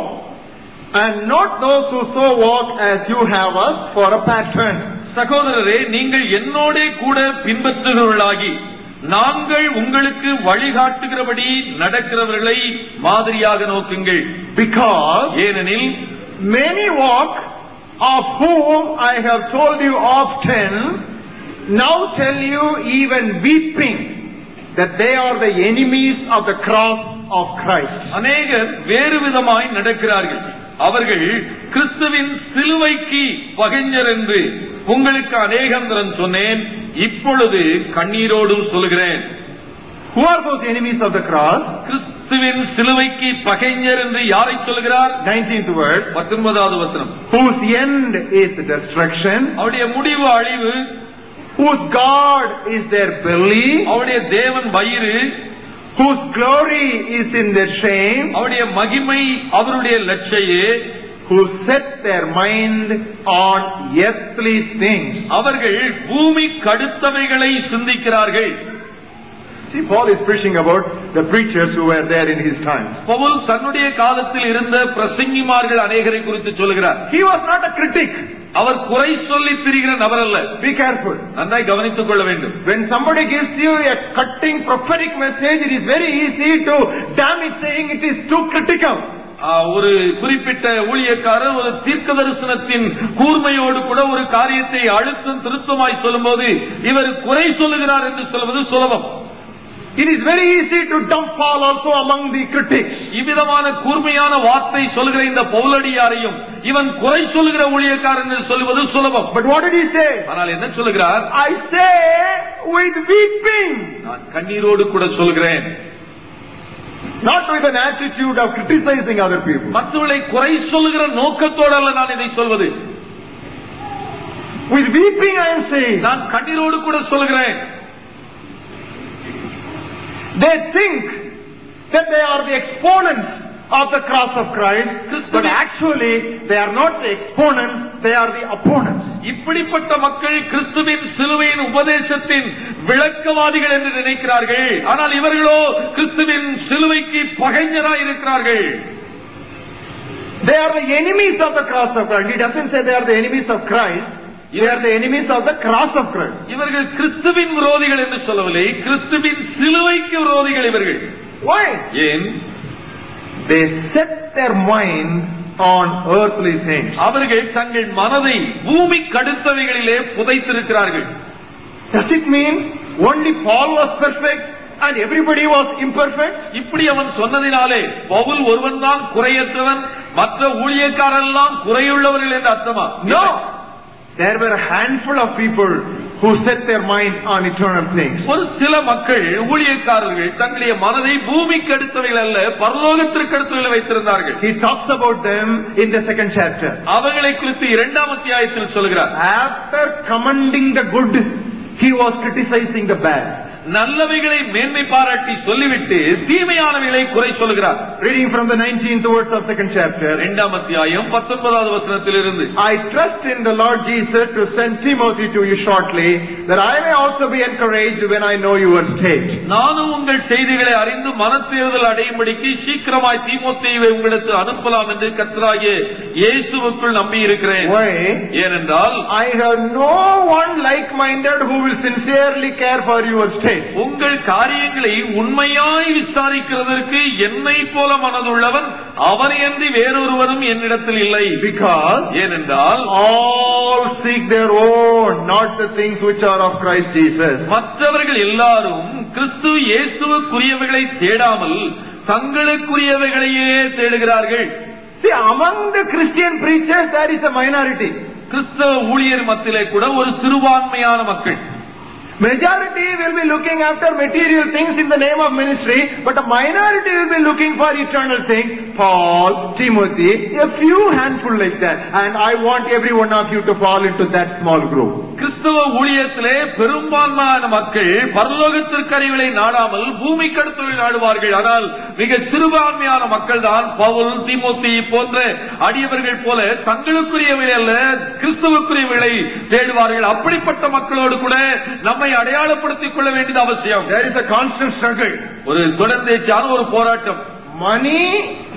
and not those who so walk as you have us for a pattern. சகோதரரே, நீங்கள் என்னோடே கூட பின்பற்றுகிறவர்களாகி நாங்கள் உங்களுக்கு வழிகாட்டுகிறபடி நடக்கிறவர்களை மாதிரியாக நோக்குங்கள். Because ஏனெனில் many walk, of whom I have told you often, now tell you even weeping, that they are the enemies of the cross of Christ. அநேகர் வேறு விதமாய் நடக்கிறார்கள், அவர்கள் கிறிஸ்துவின் சிலுவைக்கு பகைஞர் என்று உங்களுக்கு அநேகம் தரம் சொன்னேன், இப்பொழுது கண்ணீரோடும் சொல்கிறேன். Who are those enemies of the cross? கிறிஸ்துவின் சிலுவைக்கு பகைஞர் என்று யாரை சொல்கிறார்? 19th verse. 19வது வசனம். Whose end is destruction, அவருடைய முடிவு அழிவு, whose God is their belly, அவருடைய தேவன் வயிறு, whose glory is in their shame, அவருடைய மகிமை அவருடைய லட்சையே, who set their mind on earthly things. அவர்கள் பூமி கடுத்தவைகளை சிந்திக்கிறார்கள். See, Paul is preaching about the preachers who were there in his times. Pavul தன்னுடைய காலத்தில் இருந்த பிரசங்கிமார்கள் அநேகரை குறித்து சொல்கிறார். He was not a critic. அவர் குறை சொல்லி திரிகிற நபர் அல்ல. Be careful. நன்றாய் கவனித்துக் கொள்ள வேண்டும். When somebody gives you a cutting prophetic message, it is very easy to damn it saying it is too critical. ஒரு குறிப்பிட்ட ஊழியக்காரர் ஒரு தீர்க்க தரிசனத்தின் கூர்மையோடு கூட ஒரு காரியத்தை அழுத்தம் திருத்தமாய் சொல்லும்போது இவர் குறை சொல்லுகிறார் என்று சொல்வது சுலபம். It is very easy to dump Paul also among the critics. இவ்விதமான கூர்மையான வார்த்தை சொல்லுகிற இந்த பவுலடியாரையும் இவன் குறை சொல்லுகிற ஊழியக்காரன் என்று சொல்வது சுலபம். But what did he say? ஆனால் என்ன சொல்லுகிறார்? I say with weeping. நான் கண்ணீரோடு கூட சொல்கிறேன். Not with an attitude of criticizing other people. மற்றவர்களை குறை சொல்லுகிற நோக்கத்தோடு அல்ல நான் இதை சொல்வது. With weeping I am saying. நான் கண்ணீரோடு கூட சொல்கிறேன். They think that they are the exponents of the cross of Christ, but actually they are not the exponents, they are the opponents. இப்படிப்பட்ட மக்கள் கிறிஸ்துவின் சிலுவையின் உபதேசத்தின் விளக்கவாதிகள் என்று நினைக்கிறார்கள். ஆனால் இவர்களோ கிறிஸ்துவின் சிலுவைக்கு பகைஞராய் இருக்கிறார்கள். They are the enemies of the cross of Christ. He doesn't say they are the enemies of Christ. They are the enemies of the cross of Christ. இவர்கள் கிறிஸ்துவின் விரோதிகள் என்று சொல்லவில்லை, கிறிஸ்துவின் சிலுவைக்கு விரோதிகள் இவர்கள். Why? ஏன்? They set their mind on earthly things. அவர்கள் தங்கள் மனதை பூமிக்கு அடுத்தவைகளிலே புதைத்திருக்கிறார்கள். Does it mean only Paul was perfect and everybody was imperfect? இப்படி அவன் சொன்னதினாலே பவுல் ஒருவன் தான் குறையற்றவன், மற்ற ஊழியக்காரெல்லாம் குறையுள்ளவர்கள் என்று அர்த்தமா? No. There were a handful of people who set their mind on eternal things. ஒரு சில மக்கள் ஊழியக்காரர்கள் தங்களுடைய மனதை பூமிக்கு அடுத்தவைகள் அல்ல பரலோகத்திற்கு அடுத்தவைகளை வைத்திருந்தார்கள். He talks about them in the second chapter. அவர்களை குறித்து 2ஆம் அத்தியாயத்தில் சொல்கிறார். After commending the good, he was criticizing the bad. நல்லவைகளை மேன்மை பாராட்டி சொல்லிவிட்டு தீமையானவைகளை குறை சொல்கிறார். Reading from the 19th verse of second chapter. 2ஆம் அத்தியாயம் 19வது வசனத்திலிருந்து. I trust in the Lord Jesus to send Timothy to you shortly, that I may also be encouraged when I know your state. நானும் உங்கள் செய்திகளை அறிந்து மனத்தேறுதல் அடையும்படிக்கு சீக்கிரமாய் தீமோத்தேயுவை உங்களுக்கு அனுப்பலாம் என்று கர்த்தராகிய இயேசுவுக்குள் நம்பி இருக்கிறேன். Why? ஏனென்றால் I have no one like-minded who will sincerely care for your state. உங்கள் காரியங்களை உண்மையாய் விசாரிக்கிறதற்கு என்னை போல மனதுள்ளவன் அவரையன்றி வேறொருவரும் என்னிடத்தில் இல்லை. Because ஏனென்றால் all seek their own, not the things which are of Christ Jesus. மற்றவர்கள் எல்லாரும் கிறிஸ்து இயேசுவுக்குரியவைகளை தேடாமல் தங்களுக்குரியவைகளையே தேடுகிறார்கள். See, among the Christian preachers there is a minority. கிறிஸ்தவ ஊழியர் மத்தியிலே கூட ஒரு சிறுபான்மையான மக்கள். Majority will be looking after material things in the name of ministry, but a minority will be looking for eternal things. Paul, Timothy, a few handful like that. And I want every one of you to fall into that small group. கிறிஸ்தவ ஊழியத்திலே பெரும்பான்மையான மக்கள் பரலோகத்திற்கறிவுகளை நாடாமல் பூமிக்கு அடுத்தவர்களை நாடுவார்கள். ஆனால் மிக சிறுபான்மையான மக்கள் தான் பவுல், தீமோத்தி போன்ற அடியவர்கள் போல தங்களுக்குரியவைகள் அல்ல கிறிஸ்துவுக்குரியவைகளை தேடுவார்கள். அப்படிப்பட்ட மக்களோடு கூட நம்மை அடையாளப்படுத்திக் கொள்ள வேண்டியது அவசியம். There is a constant struggle. ஒரு தொடர்ந்தேச்சான ஒரு போராட்டம். Money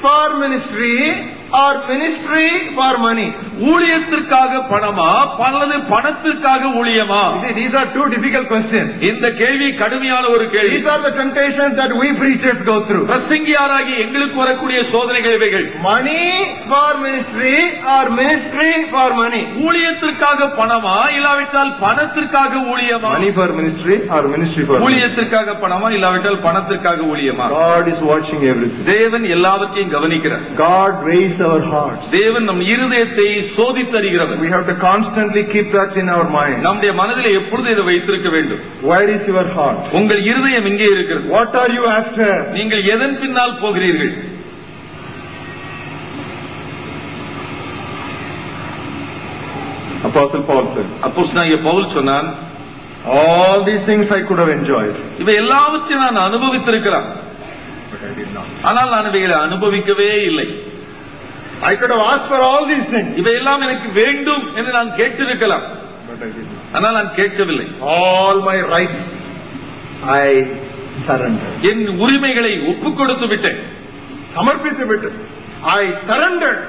for ministry or ministry for money? ஊழியத்திற்காக பணமா அல்லது பணத்திற்காக ஊழியமா? These are two difficult questions. இந்த கேள்வி கடுமையான ஒரு கேள்வி. These are the temptations that we preachers go through. பிரசங்கியாராகி எங்களுக்கு வரக்கூடிய சோதனைகள் இவைகள். Money for ministry or ministry for money? ஊழியத்திற்காக பணமா இல்லாவிட்டால் பணத்திற்காக ஊழியமா? Money for ministry or ministry for money? ஊழியத்திற்காக பணமா இல்லாவிட்டால் பணத்திற்காக ஊழியமா? God is watching everything. தேவன் எல்லாவற்றையும் கவனிக்கிறார். God weighs our hearts. தேவன் நம் இருதயத்தை சோதித்தறிகிறவர். We have to constantly keep that in our mind. நம்முடைய மனதிலே எப்பொழுது இதை வைத்திருக்க வேண்டும். Where is your heart? உங்கள் இருதயம் எங்கே இருக்கிறது? What are you after? நீங்கள் எதன் பின்னால் போகிறீர்கள்? Apostle Paul said. அப்போஸ்தலனாகிய பவுல் சொன்னான், All these things I could have enjoyed, இவை எல்லாவற்றையும் நான் அனுபவித்திருக்கிறேன், but I did not. ஆனால் நான் இவைகளை அனுபவிக்கவே இல்லை. I could have asked for all these things, இவையெல்லாம் எனக்கு வேண்டும் என்று நான் கேட்டிருக்கலாம், but I did not. ஆனால் நான் கேட்கவில்லை. All my rights I surrendered. என் உரிமைகளை ஒப்புக் கொடுத்து விட்டேன். சமர்ப்பித்து விட்டேன். I surrendered.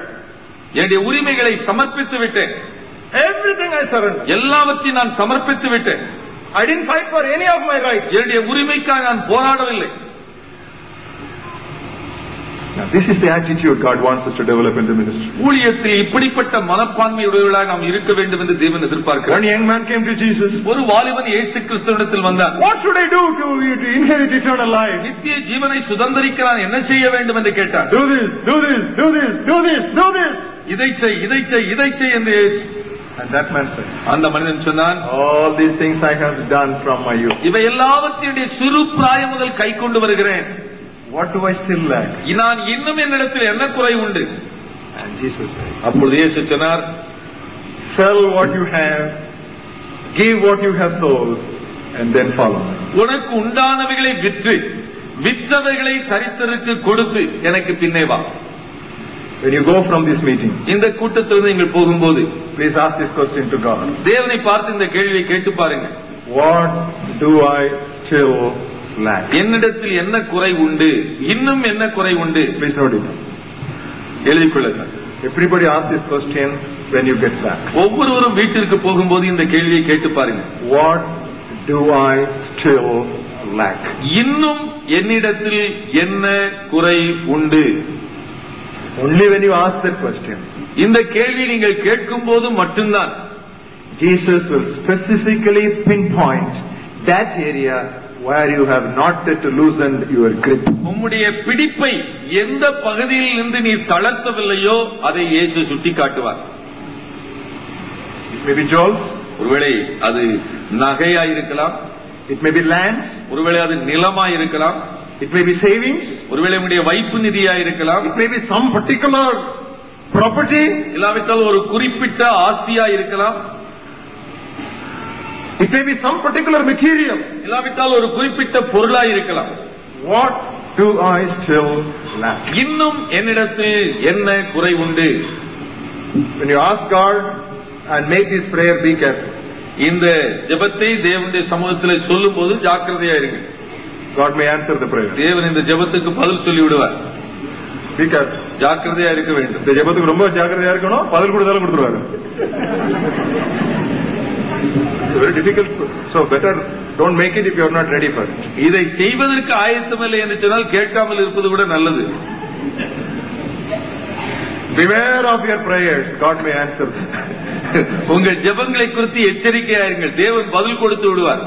என்னுடைய உரிமைகளை சமர்ப்பித்து விட்டேன். Everything I surrendered. எல்லாவற்றையும் நான் சமர்ப்பித்து விட்டேன். I didn't fight for any of my rights. என்னுடைய உரிமைக்காக நான் போராடவில்லை. Now, this is the attitude God wants us to develop in the ministry. ஊழியத்தில் இப்படிப்பட்ட மனப்பான்மையுடையவர்களாக நாம் இருக்க வேண்டும் என்று தேவன் எதிர்பார்க்கிறார். One young man came to Jesus. ஒரு வாலிபன் இயேசு கிறிஸ்துவிடத்தில் வந்தான். What should I do to inherit eternal life? நித்திய ஜீவனை சுதந்தரிக்க நான் என்ன செய்ய வேண்டும் என்று கேட்டார். Do this, do this, do this, do this, do this. இதை செய், இதை செய், இதை செய் என்று And that man said, அந்த மனிதன் சொன்னான், all these things I have done from my youth. இவை எல்லாவற்றையும் சிறு பிராயம் முதல் கை கொண்டு வருகிறேன். What do I still lack? நான் இன்னும் என்னிடத்தில் என்ன குறை உண்டு? And Jesus said, அப்பொழுது இயேசு சொன்னார், sell what you have, give what you have sold, and then follow me. உனக்கு உண்டானவைகளை விற்று விற்றவைகளை தரித்திற்கு கொடுத்து எனக்கு பின்னே வா. When you go from this meeting, இந்த கூட்டத்திலிருந்து நீங்கள் போகும்போது please ask this question to God. தேவனை பார்த்து இந்த கேள்வியை கேட்டு பாருங்க. What do I still lack? என்னிடத்தில் என்ன குறை உண்டு, இன்னும் என்ன குறை உண்டு? Please note it. எழுதிக் கொள்ளுங்கள். Everybody ask this question when you get back. ஒவ்வொருவரும் வீட்டிற்கு போகும்போது இந்த கேள்வியை கேட்டு பாருங்க. What do I still lack? இன்னும் என்னிடத்தில் என்ன குறை உண்டு? Only when you ask that question, இந்த கேள்வி நீங்கள் கேட்கும் போது மட்டும்தான் Jesus will specifically pinpoint that area where you have not yet loosened your grip. உம்முடைய பிடிப்பை எந்த பகுதியில் இருந்து நீ தளர்த்தவில்லையோ அதை இயேசு சுட்டி காட்டுவார். It may be jewels, ஒருவேளை அது நகையா இருக்கலாம், it may be lands, ஒருவேளை அது நிலமா இருக்கலாம், it may be savings, ஒருவேளை உடைய வைப்பு நிதியா இருக்கலாம், it may be some particular property, இல்லாவிட்டால் ஒரு குறிப்பிட்ட ஆஸ்தியா இருக்கலாம், it may be some particular material. இல்லாவிட்டால் ஒரு குறிப்பிட்ட பொருளா இருக்கலாம். What do I still lack? இன்னும் என்னிடத்தில் என்ன குறை உண்டு? When you ask God and make this prayer, be careful. இந்த ஜெபத்தை தேவனுடைய சமூகத்தில் சொல்லும் போது ஜாக்கிரதையா இருங்க. God may answer the prayer. தேவன் இந்த ஜெபத்துக்கு பதில் சொல்லி விடுவார். Be careful. ஜாக்கிரதையா இருக்க வேண்டும். இந்த ஜெபத்துக்கு ரொம்ப ஜாக்கிரதையா இருக்கணும். பதில் கொடுத்தாலும் கொடுத்துருவாரு. It's very difficult. So better don't make it if you are not ready first. இதை செய்வதற்கு ஆயத்தமில்லை என்று சொன்னால் கேட்காமல் இருப்பது கூட நல்லது. Beware of your prayers. God may answer. உங்கள் ஜெபங்களை குறித்து எச்சரிக்கையாயிருங்கள். தேவன் பதில் கொடுத்து விடுவார்.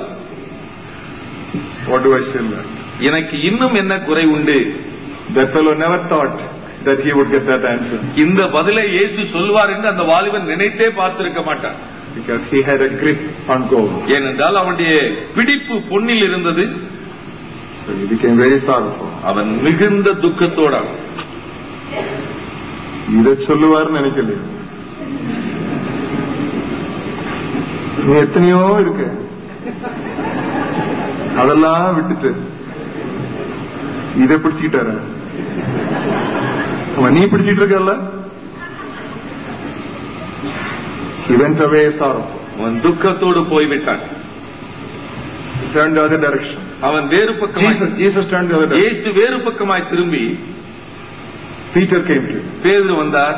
What do I still lack? எனக்கு இன்னும் என்ன குறை உண்டு? That fellow never thought that he would get that answer. இந்த பதிலை இயேசு சொல்வார் என்று அந்த வாலிபன் நினைத்தே பார்த்திருக்க மாட்டான். Because he had a grip on gold. ஏனென்றால் அவனுடைய பிடிப்பு பொன்னில் இருந்தது. So he became very sorrowful. அவன் மிகுந்த துக்கத்தோட இதை சொல்லுவார் நினைக்கல. நீ எத்தனையோ இருக்கு, அதெல்லாம் விட்டுட்டு இதை பிடிச்சுக்கிட்டார. நீ பிடிச்சிட்டு இருக்கல. He went away sorrowful. அவன் துக்கத்தோடு போய்விட்டான். Turned the other direction. அவன் வேறு பக்கமாய் Jesus turned the other direction. இயேசு வேறு பக்கமாய் திரும்பி Peter came to him. பேதுரு வந்தார்.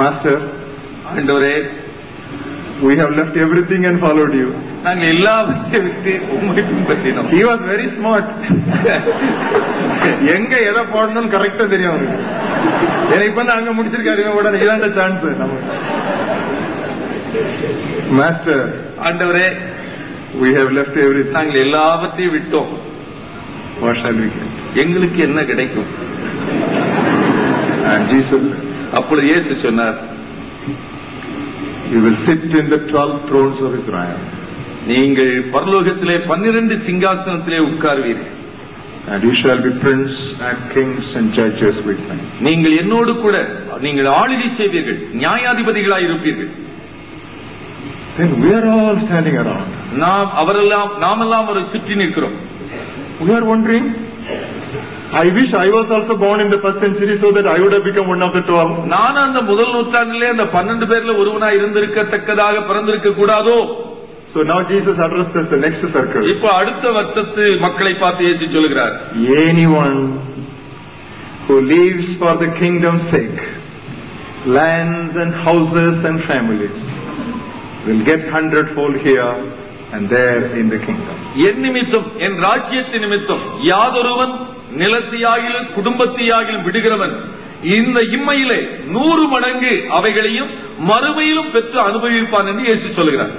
Master, ஆண்டவரே, we have left everything and followed you. நாங்கள் எல்லாவற்றையும் விட்டு உம்மை பின்பற்றினோம். He was very smart. எங்க எதை போடணும்னு கரெக்டா தெரியும் அவருக்கு. ஏன்னா இப்ப அங்க முடிச்சிருக்காரு, உடனே இதாண்ட சான்ஸ் நமக்கு. Master, ஆண்டவரே, we have left everything. நாங்கள் எல்லாவற்றையும் விட்டோம். What shall we get? எங்களுக்கு என்ன கிடைக்கும்? And Jesus, அப்பொழுது இயேசு சொன்னார், you will sit in the 12 thrones of Israel. நீங்கள் பரலோகத்திலே 12 சிங்காசனத்திலே உட்கார்வீர்கள். And you shall be prince and kings and judges with me. நீங்கள் என்னோடு கூட நீங்கள் ஆளுகை செய்வீர்கள், நியாயாதிபதிகளாய் இருப்பீர்கள். Then we are all standing around. நாமெல்லாம் ஒரு சுற்றி நிற்கிறோம். We are wondering, I wish I was also born in the first century so that I would have become one of the 12. நான் அந்த முதல் நூற்றாண்டிலே அந்த 12 பேர்ல ஒருவனாய் இருந்திருக்கத்தக்கதாக பிறந்திருக்க கூடாதோ? So now Jesus addresses the next circle. இப்போ அடுத்த வட்டத்து மக்களை பார்த்து இயேசு சொல்கிறார், Anyone who lives for the kingdom's sake, lands and houses and families, will get 100-fold here and there in the kingdom. என் நிமித்தம், என் ராஜ்யத்தின் நிமித்தம் யாதொருவன் நிலத்தையாகிலும் குடும்பத்தையாகிலும் விடுகிறவன் இந்த இம்மையிலே 100 மடங்கு அவைகளையும் மறுமையிலும் பெற்று அனுபவிப்பான் என்று இயேசு சொல்கிறார்.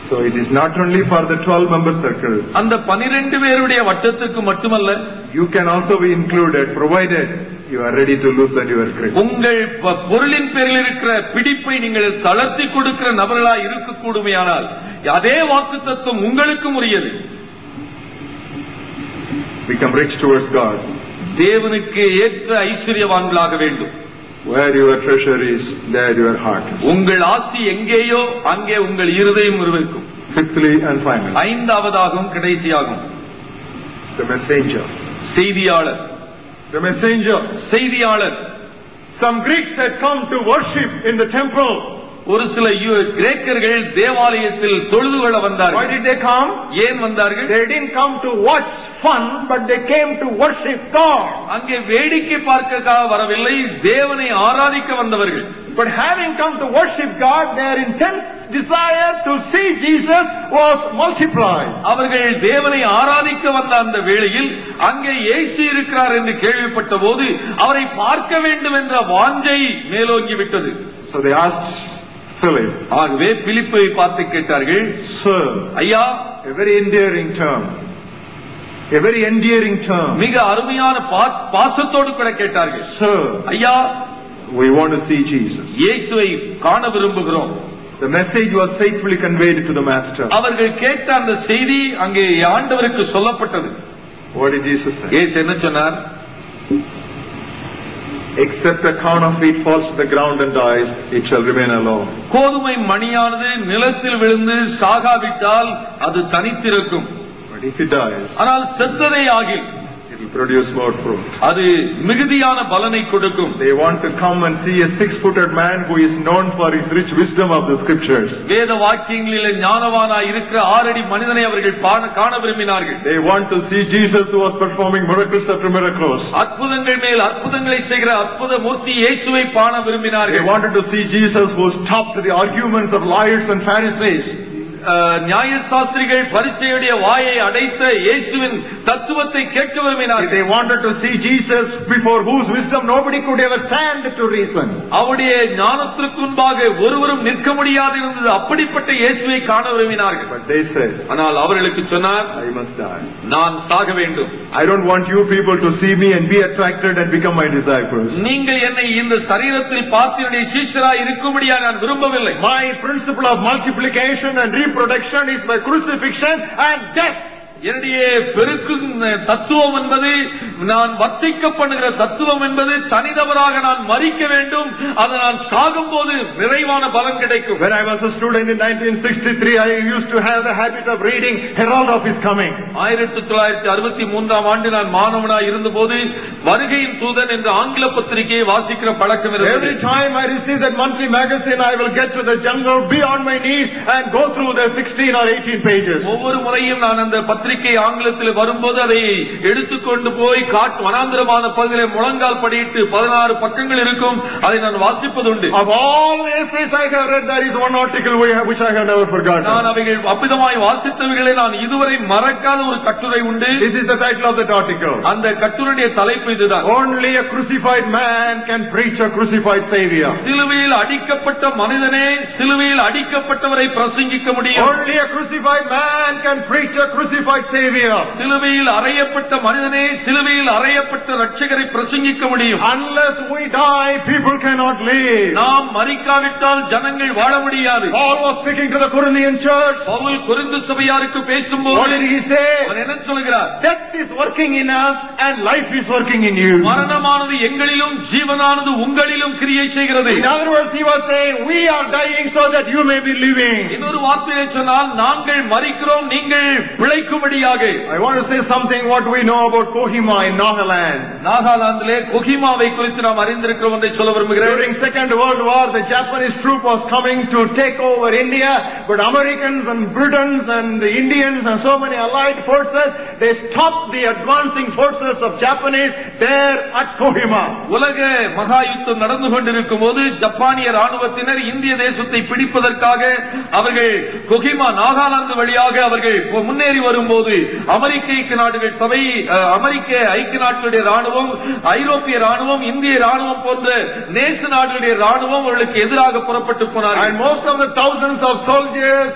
So it is not only for the 12-member circle. அந்த 12 பேருடைய வட்டத்துக்கு மட்டுமல்ல, you can also be included provided you are ready to loosen your grip. உங்கள் பொருளின் பேரில் இருக்கிற பிடிப்பை நீங்கள் தளர்த்தி கொடுக்கிற நபர்களாய் இருக்கக்கூடுமையானால் அதே வாக்குத்தத்தம் உங்களுக்கும் உரியது. Become rich towards God. தேவனுக்கு ஏற்ற ஐஸ்வர்யவான்களாக வேண்டும். Where your treasure is, there your heart is. உங்கள் ஆஸ்தி எங்கேயோ அங்கே உங்கள் இருதயம் இருக்கும். Fifthly and finally, 5வதாகவும் கடைசியாகும், The messenger. செய்தியாளர். The messenger. செய்தியாளர். Some Greeks had come to worship in the temple. ஒரு சில கிரேக்கர்கள் தேவாலயத்தில் தொழுது கொள்ள வந்தார்கள். Why did they come? ஏன் வந்தார்கள்? They didn't come to watch fun, but they came to worship God. அங்கே வேடிக்கை பார்க்கறதுக்காக வரவில்லை, தேவனை ஆராதிக்க வந்தவர்கள். But having come to worship God, their intense desire to see Jesus was multiplied. அவர்கள் தேவனை ஆராதிக்க வந்த அந்த வேளையில் அங்கே இயேசு இருக்கிறார் என்று கேள்விப்பட்ட போது அவரை பார்க்க வேண்டும் என்ற வாஞ்சை மேலோங்கி விட்டது. So they asked Philip. ஆகவே பிலிப்பை பார்த்து கேட்டார்கள், Sir, ஐயா, a very endearing term. A very endearing term. மிக அருமையான பாசத்தோடு கூட கேட்டார்கள். Sir, ஐயா, we want to see Jesus. இயேசுவை காண விரும்புகிறோம். The message was faithfully conveyed to the master. அவர்கள் கேட்ட அந்த செய்தி அங்கே ஆண்டவருக்கு சொல்லப்பட்டது. What did Jesus say? இயேசு என்ன சொன்னார்? Except a corn of wheat falls to the ground and dies, it shall remain alone. கோதுமை மணியானது நிலத்தில் விழுந்து சாகாவிட்டால் அது தனித்திருக்கும். But if it dies, ஆனால் செத்ததே ஆகில் it will produce more fruit. அது மிகுதியான பலனை கொடுக்கும். They want to come and see a 6-footed man who is known for his rich wisdom of the scriptures. வேத வாக்கியங்களில் ஞானவானாய் இருக்கிற 6 அடி மனிதனை அவர்கள் காண விரும்பினார்கள். They want to see Jesus who was performing miracles after miracles. அற்புதங்கள் மேல் அற்புதங்களை செய்கிற அற்புத மூர்த்தி இயேசுவை காண They விரும்பினார்கள். wanted to see Jesus who stopped the arguments of lawyers and Pharisees. நியாயசாஸ்திரிகள் பரிசேயுடைய வாயை அடைத்த இயேசுவின் தத்துவத்தை கேட்க விரும்பினார்கள். They wanted to see Jesus before whose wisdom nobody could ever stand to reason. அவருடைய ஞானத்திற்கு முன்பாக ஒருவரும் நிற்க முடியாது இருந்தது. அப்படிப்பட்ட இயேசுவை காண விரும்பினார்கள். But they said, ஆனால் அவர்களுக்கு சொன்னார், I must die. நான் சாக வேண்டும். I don't want you people to see me and be attracted and become my disciples. நீங்கள் என்னை இந்த சரீரத்தில் பார்த்து என்னுடைய சீஷராய் இருக்கும்படியா நான் விரும்பவில்லை. My principle of multiplication and reproduction is by crucifixion and death. என்னுடைய பெருக்கும் தத்துவம் என்பது, நான் வர்த்திக்க பண்ணுகிற தத்துவம் என்பது தனிநபராக நான் மரிக்க வேண்டும். அது நான் சாகும் போது நிறைவான பலன் கிடைக்கும். When I was a student in 1963, I used to have the habit of reading Herald of His Coming. 1963 ஆண்டு நான் மாணவனாய் இருந்தபோது வருகையின் தூதன் என்ற ஆங்கில பத்திரிகையை வாசிக்கிற பழக்கம் இருந்தது. Every time I receive that monthly magazine, I will get to the jungle, be on my knees and go through the 16 or 18 pages. ஒவ்வொரு முறையும் நான் அந்த பத்திரிகை ஆங்கிலத்தில் வரும்போது அதை எடுத்துக்கொண்டு போய் வனாந்திரமான பகுதியிலே முழங்கால் படியிட்டு 16 பக்கங்கள் இருக்கும், அதை நான் வாசிப்பதுண்டு. Of all essays I have read, there is one article which I have never forgotten. நான் அவைகள் அப்பிதமாய் வாசித்தவைகளை நான் இதுவரை மறக்காத ஒரு கட்டுரை உண்டு. This is the title of that article. அந்த கட்டுரையுடைய தலைப்பு இதுதான். Only a crucified man can preach a crucified savior. சிலுவையில் அடிக்கப்பட்ட மனிதனே சிலுவையில் அடிக்கப்பட்டவரை பிரசங்கிக்க முடியும். Only a crucified man can preach a crucified savior. சிலுவையில் அறையப்பட்ட மனிதனே சிலுவையில் அறையப்பட்ட இரட்சகரை பிரசங்கிக்க முடியும். Unless we die, people cannot live. நாம் மரிக்காவிட்டால் ஜனங்கள் வாழ முடியாது. Paul was speaking to the Corinthian church. Paul Corinth சபையாருக்கு பேசும்போது What did he say? அவர் என்ன சொல்கிறார்? Death is working in us and life is working in you. மரணமானது எங்களிலும் ஜீவனானது உங்களிலும் கிரியை செய்கிறது. In other words, he was saying, we are dying so that you may be living. இன்னொரு வார்த்தையை சொன்னால், நாங்கள் மரிக்கிறோம் நீங்கள் பிழைக்கும்படியாக. I want to say something what we know about Kohima in Nagaland. நாகாலாந்திலே கொஹிமாவை குறித்து நாம் அறிந்திருக்கிறோம் என்று சொல்ல விரும்புகிறேன். During Second World War, the Japanese troop was coming to take over India, but Americans and Britons and the Indians and so many allied forces, they stopped the advancing forces of Japanese there at Kohima. உலக மகா யுத்தம் நடந்து கொண்டிருக்கும் போது ஜப்பானிய ராணுவத்தினர் இந்திய தேசத்தை பிடிப்பதற்காக அவர்கள் கொஹிமா நாகாலாந்து வழியாக அவர்கள் முன்னேறி வரும்போது அமெரிக்க ஐக்கிய நாடுகள் சபை, அமெரிக்க ஐக்கிய நாடுகளுடைய ராணுவம், ஐரோப்பிய ராணுவம், இந்திய ராணுவம் போன்ற நேச நாடுகளுடைய ராணுவம் அவர்களுக்கு எதிராக புறப்பட்டு போனார்கள். And most of the thousands of soldiers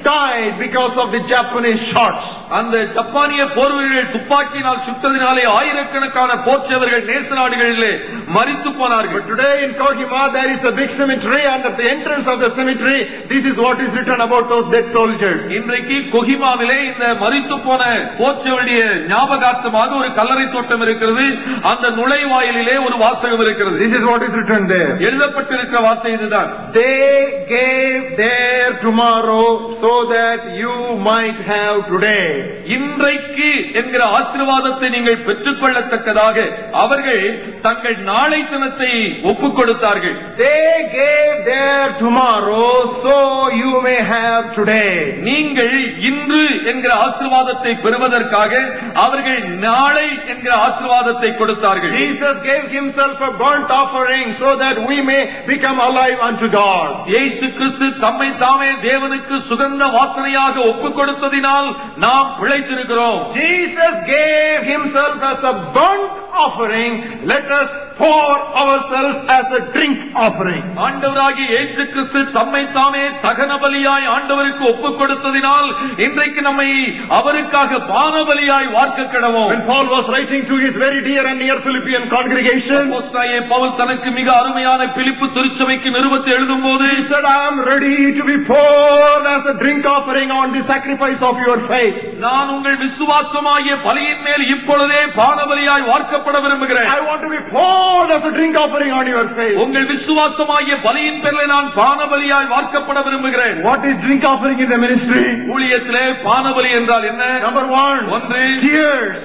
died because of the Japanese shots. அந்த ஜப்பானிய போர் வீரர்கள் துப்பாக்கியினால் சுட்டதினாலே ஆயிரக்கணக்கான போர் சேவர்கள் நேச நாடுகளிலே மரித்து போனார்கள். But today in Kohima there is a big cemetery, and at the entrance of the cemetery this is what is written about those dead soldiers. இன்றைக்கு கொஹிமாவிலே இந்த மரித்து போன போர் சேவருடைய ஞாபகார்த்தமாக ஒரு கல்லறை தோட்டம் இருக்கிறது. அந்த நுழைவாயிலிலே ஒரு வாசகம் இருக்கிறது. This is what is written there. எழுதப்பட்டிருக்கிற வார்த்தை இதுதான். They gave their tomorrow so that you might have today. இன்றைக்கு என்கிற ஆசீர்வாதத்தை நீங்கள் பெற்றுக்கொள்ளத்தக்கதாக அவர்கள் தங்கள் நாளை தினத்தை ஒப்புக் கொடுத்தார்கள். They gave their tomorrow so you may have today. நீங்கள் இன்று என்கிற ஆசீர்வாதத்தை பெறுவதற்காக அவர்கள் நாளை என்கிற ஆசீர்வாதத்தை கொடுத்தார்கள். Jesus gave himself a burnt offering so that we may become alive unto God. இயேசு கிறிஸ்து தம்மை தாமே தேவனுக்கு சுகந்த வாசனையாக ஒப்புக் கொடுத்ததினால் நாம் பிழைத்திருக்கிறோம். Jesus gave himself as a burnt offering. Let us pour ourselves as a drink offering. ஆண்டவராகிய இயேசு கிறிஸ்து தம்மை தாமே தகன பலியாய் ஆண்டவருக்கு ஒப்புக் கொடுத்ததினால் இன்றைக்கு நம்மை அவருக்காக பான பலியாய் வார்க்க கடவோம். When Paul was writing to his very dear and near Philippian congregation, அப்போஸ்தலனாகிய பவுல் தனக்கு மிக அருமையான பிலிப்பு திருச்சபைக்கு நிருபத்தை எழுதும்போது he said, I am ready to be poured as a drink offering on the sacrifice of your faith. நான் உங்கள் விசுவாசமாகிய பலியின் மேல் இப்பொழுதே பான பலியாய் வார்க்கப்பட விரும்புகிறேன். I want to be poured as a drink offering on your faith. உங்கள் விசுவாசமாகிய பலியின் பேரில் நான் பான பலியாய் வார்க்கப்பட விரும்புகிறேன். What is drink offering in the ministry? ஊழியத்திலே பான பலி என்றால் என்ன? Number 1, ஒன்று tears.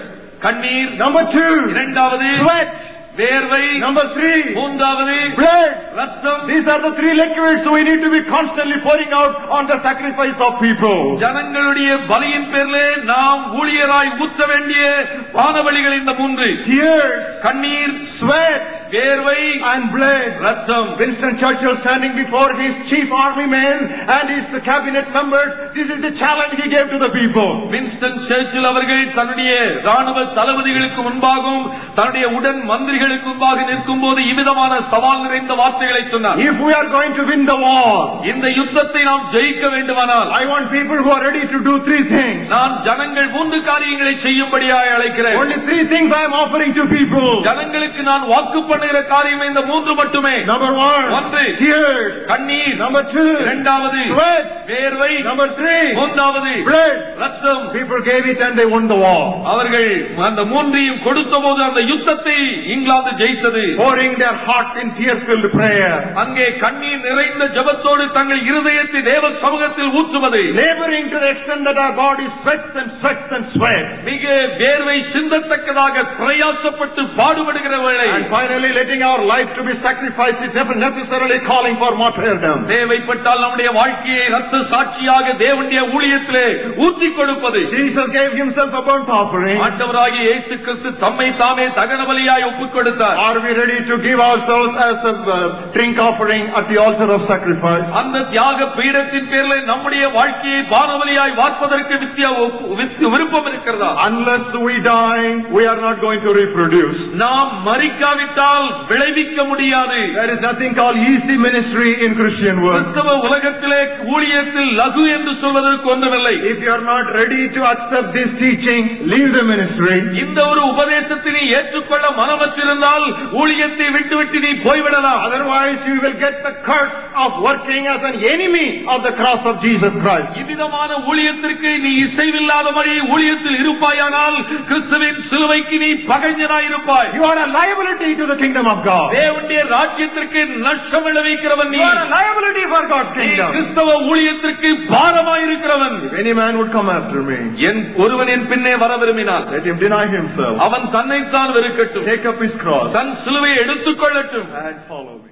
கண்ணீர். Number 2, இரண்டாவது sweat. வேர்வை. Number 3, மூன்றாவது blood. ரத்தம். These are the 3 liquids we need to be constantly pouring out on the sacrifice of people. ஜனங்களுடைய பலியின் பேரிலே நாம் ஊழியராய் ஊற்ற வேண்டிய பானபலிகள் இந்த 3: Tears, கண்ணீர், sweat, வேர்வை and blood. ரத்தம். Winston Churchill standing before his chief army men and his cabinet members, this is the challenge he gave to the people. Winston Churchill அவர்கள் தன்னுடைய ராணுவ தளபதிகளுக்கு முன்பாகவும் தன்னுடைய உடன் மந்திரிகளுக்கு முன்பாக நிற்கும் போது இவ்விதமான சவால் நிறைந்த வார்த்தைகளை சொன்னார். If we are going to win the war, இந்த யுத்தத்தை நாம் ஜெயிக்க வேண்டுமானால் I want people who are ready to do 3 things. நான் ஜனங்கள் 3 காரியங்களை செய்யும்படியாக அழைக்கிறேன். Only 3 things I am offering to people. ஜனங்களுக்கு நான் வாக்கு பண்ணுகிற காரியம் இந்த 3 மட்டுமே. Number 1, ஒன்று tears. கண்ணீர். Number 2, இரண்டாவது sweat. வேர்வை. Number 3, மூன்றாவது blood. ரத்தம். People gave it and they won the war. அவர்கள் அந்த 3ஐயும் கொடுத்த போது அந்த யுத்தத்தை England ஜெயித்தது. Pouring their heart in tear-filled prayer. அங்கே கண்ணீர் நிறைந்த ஜெபத்தோடு தங்கள் இருதயத்தை தேவ சமூகத்தில் ஊற்றுவது. Laboring to the extent that our God is sweats and sweats and sweats. மிக வேர்வை சிந்தத்தக்கதாக பிரயாசப்பட்டு பாடுபடுகிற வேளை. And finally letting our life to be sacrificed is never necessarily calling for martyrdom. தேவைப்பட்டால் நம்முடைய வாழ்க்கையை ரத்த சாட்சியாக தேவனுடைய ஊழியத்திலே ஊற்றிக் கொடுப்பது. Jesus gave himself a burnt offering. ஆண்டவராகிய இயேசு கிறிஸ்து தம்மை தாமே தகன பலியாய் ஒப்புக் கொடுத்தார். Are we ready to give ourselves as a drink offering at the altar of sacrifice? அந்த தியாக பீடத்தின் பேரில் நம்முடைய வாழ்க்கையை பானபலியாய் வார்ப்பதற்கு விருப்பம் இருக்கிறதா? Unless we die, we are not going to reproduce. நாம் மரிக்காவிட்டால் விளைவிக்க முடியாது. There is nothing called easy ministry in Christian world. கிறிஸ்தவ உலகத்திலே ஊழியத்தில் லகு என்று சொல்வதற்கு ஒன்றுமில்லை. If you are not ready to accept this teaching, leave the ministry. இந்த ஒரு உபதேசத்தை நீ ஏற்றுக்கொள்ள மனமற்றிருந்தால் ஊழியத்தை விட்டுவிட்டு நீ போய்விடலாம். Otherwise you will get the curse of working as an enemy of the cross of Jesus Christ. இவ்விதமான ஊழியத்திற்கு நீ இசைவில்லாதபடி ஊழியத்தில் இருப்பாயானால் கிறிஸ்துவின் சிலுவைக்கு நீ பகைஞனாய் இருப்பாய். You are a liability to the kingdom of God. தேவனுடைய ராஜ்யத்திற்கு நஷ்டம் விளைவிக்கிறவன் நீ. You are a liability for God's kingdom. கிறிஸ்தவ ஊழியத்திற்கு பாரமாய் இருக்கிறவன். If any man would come after me, ஒருவன் என் பின்னே வர விரும்பினான், let him deny himself. அவன் தன்னைத்தான் வெறுக்கட்டும், Take up his cross தன் சிலுவையை எடுத்துக் கொள்ளட்டும் and follow me.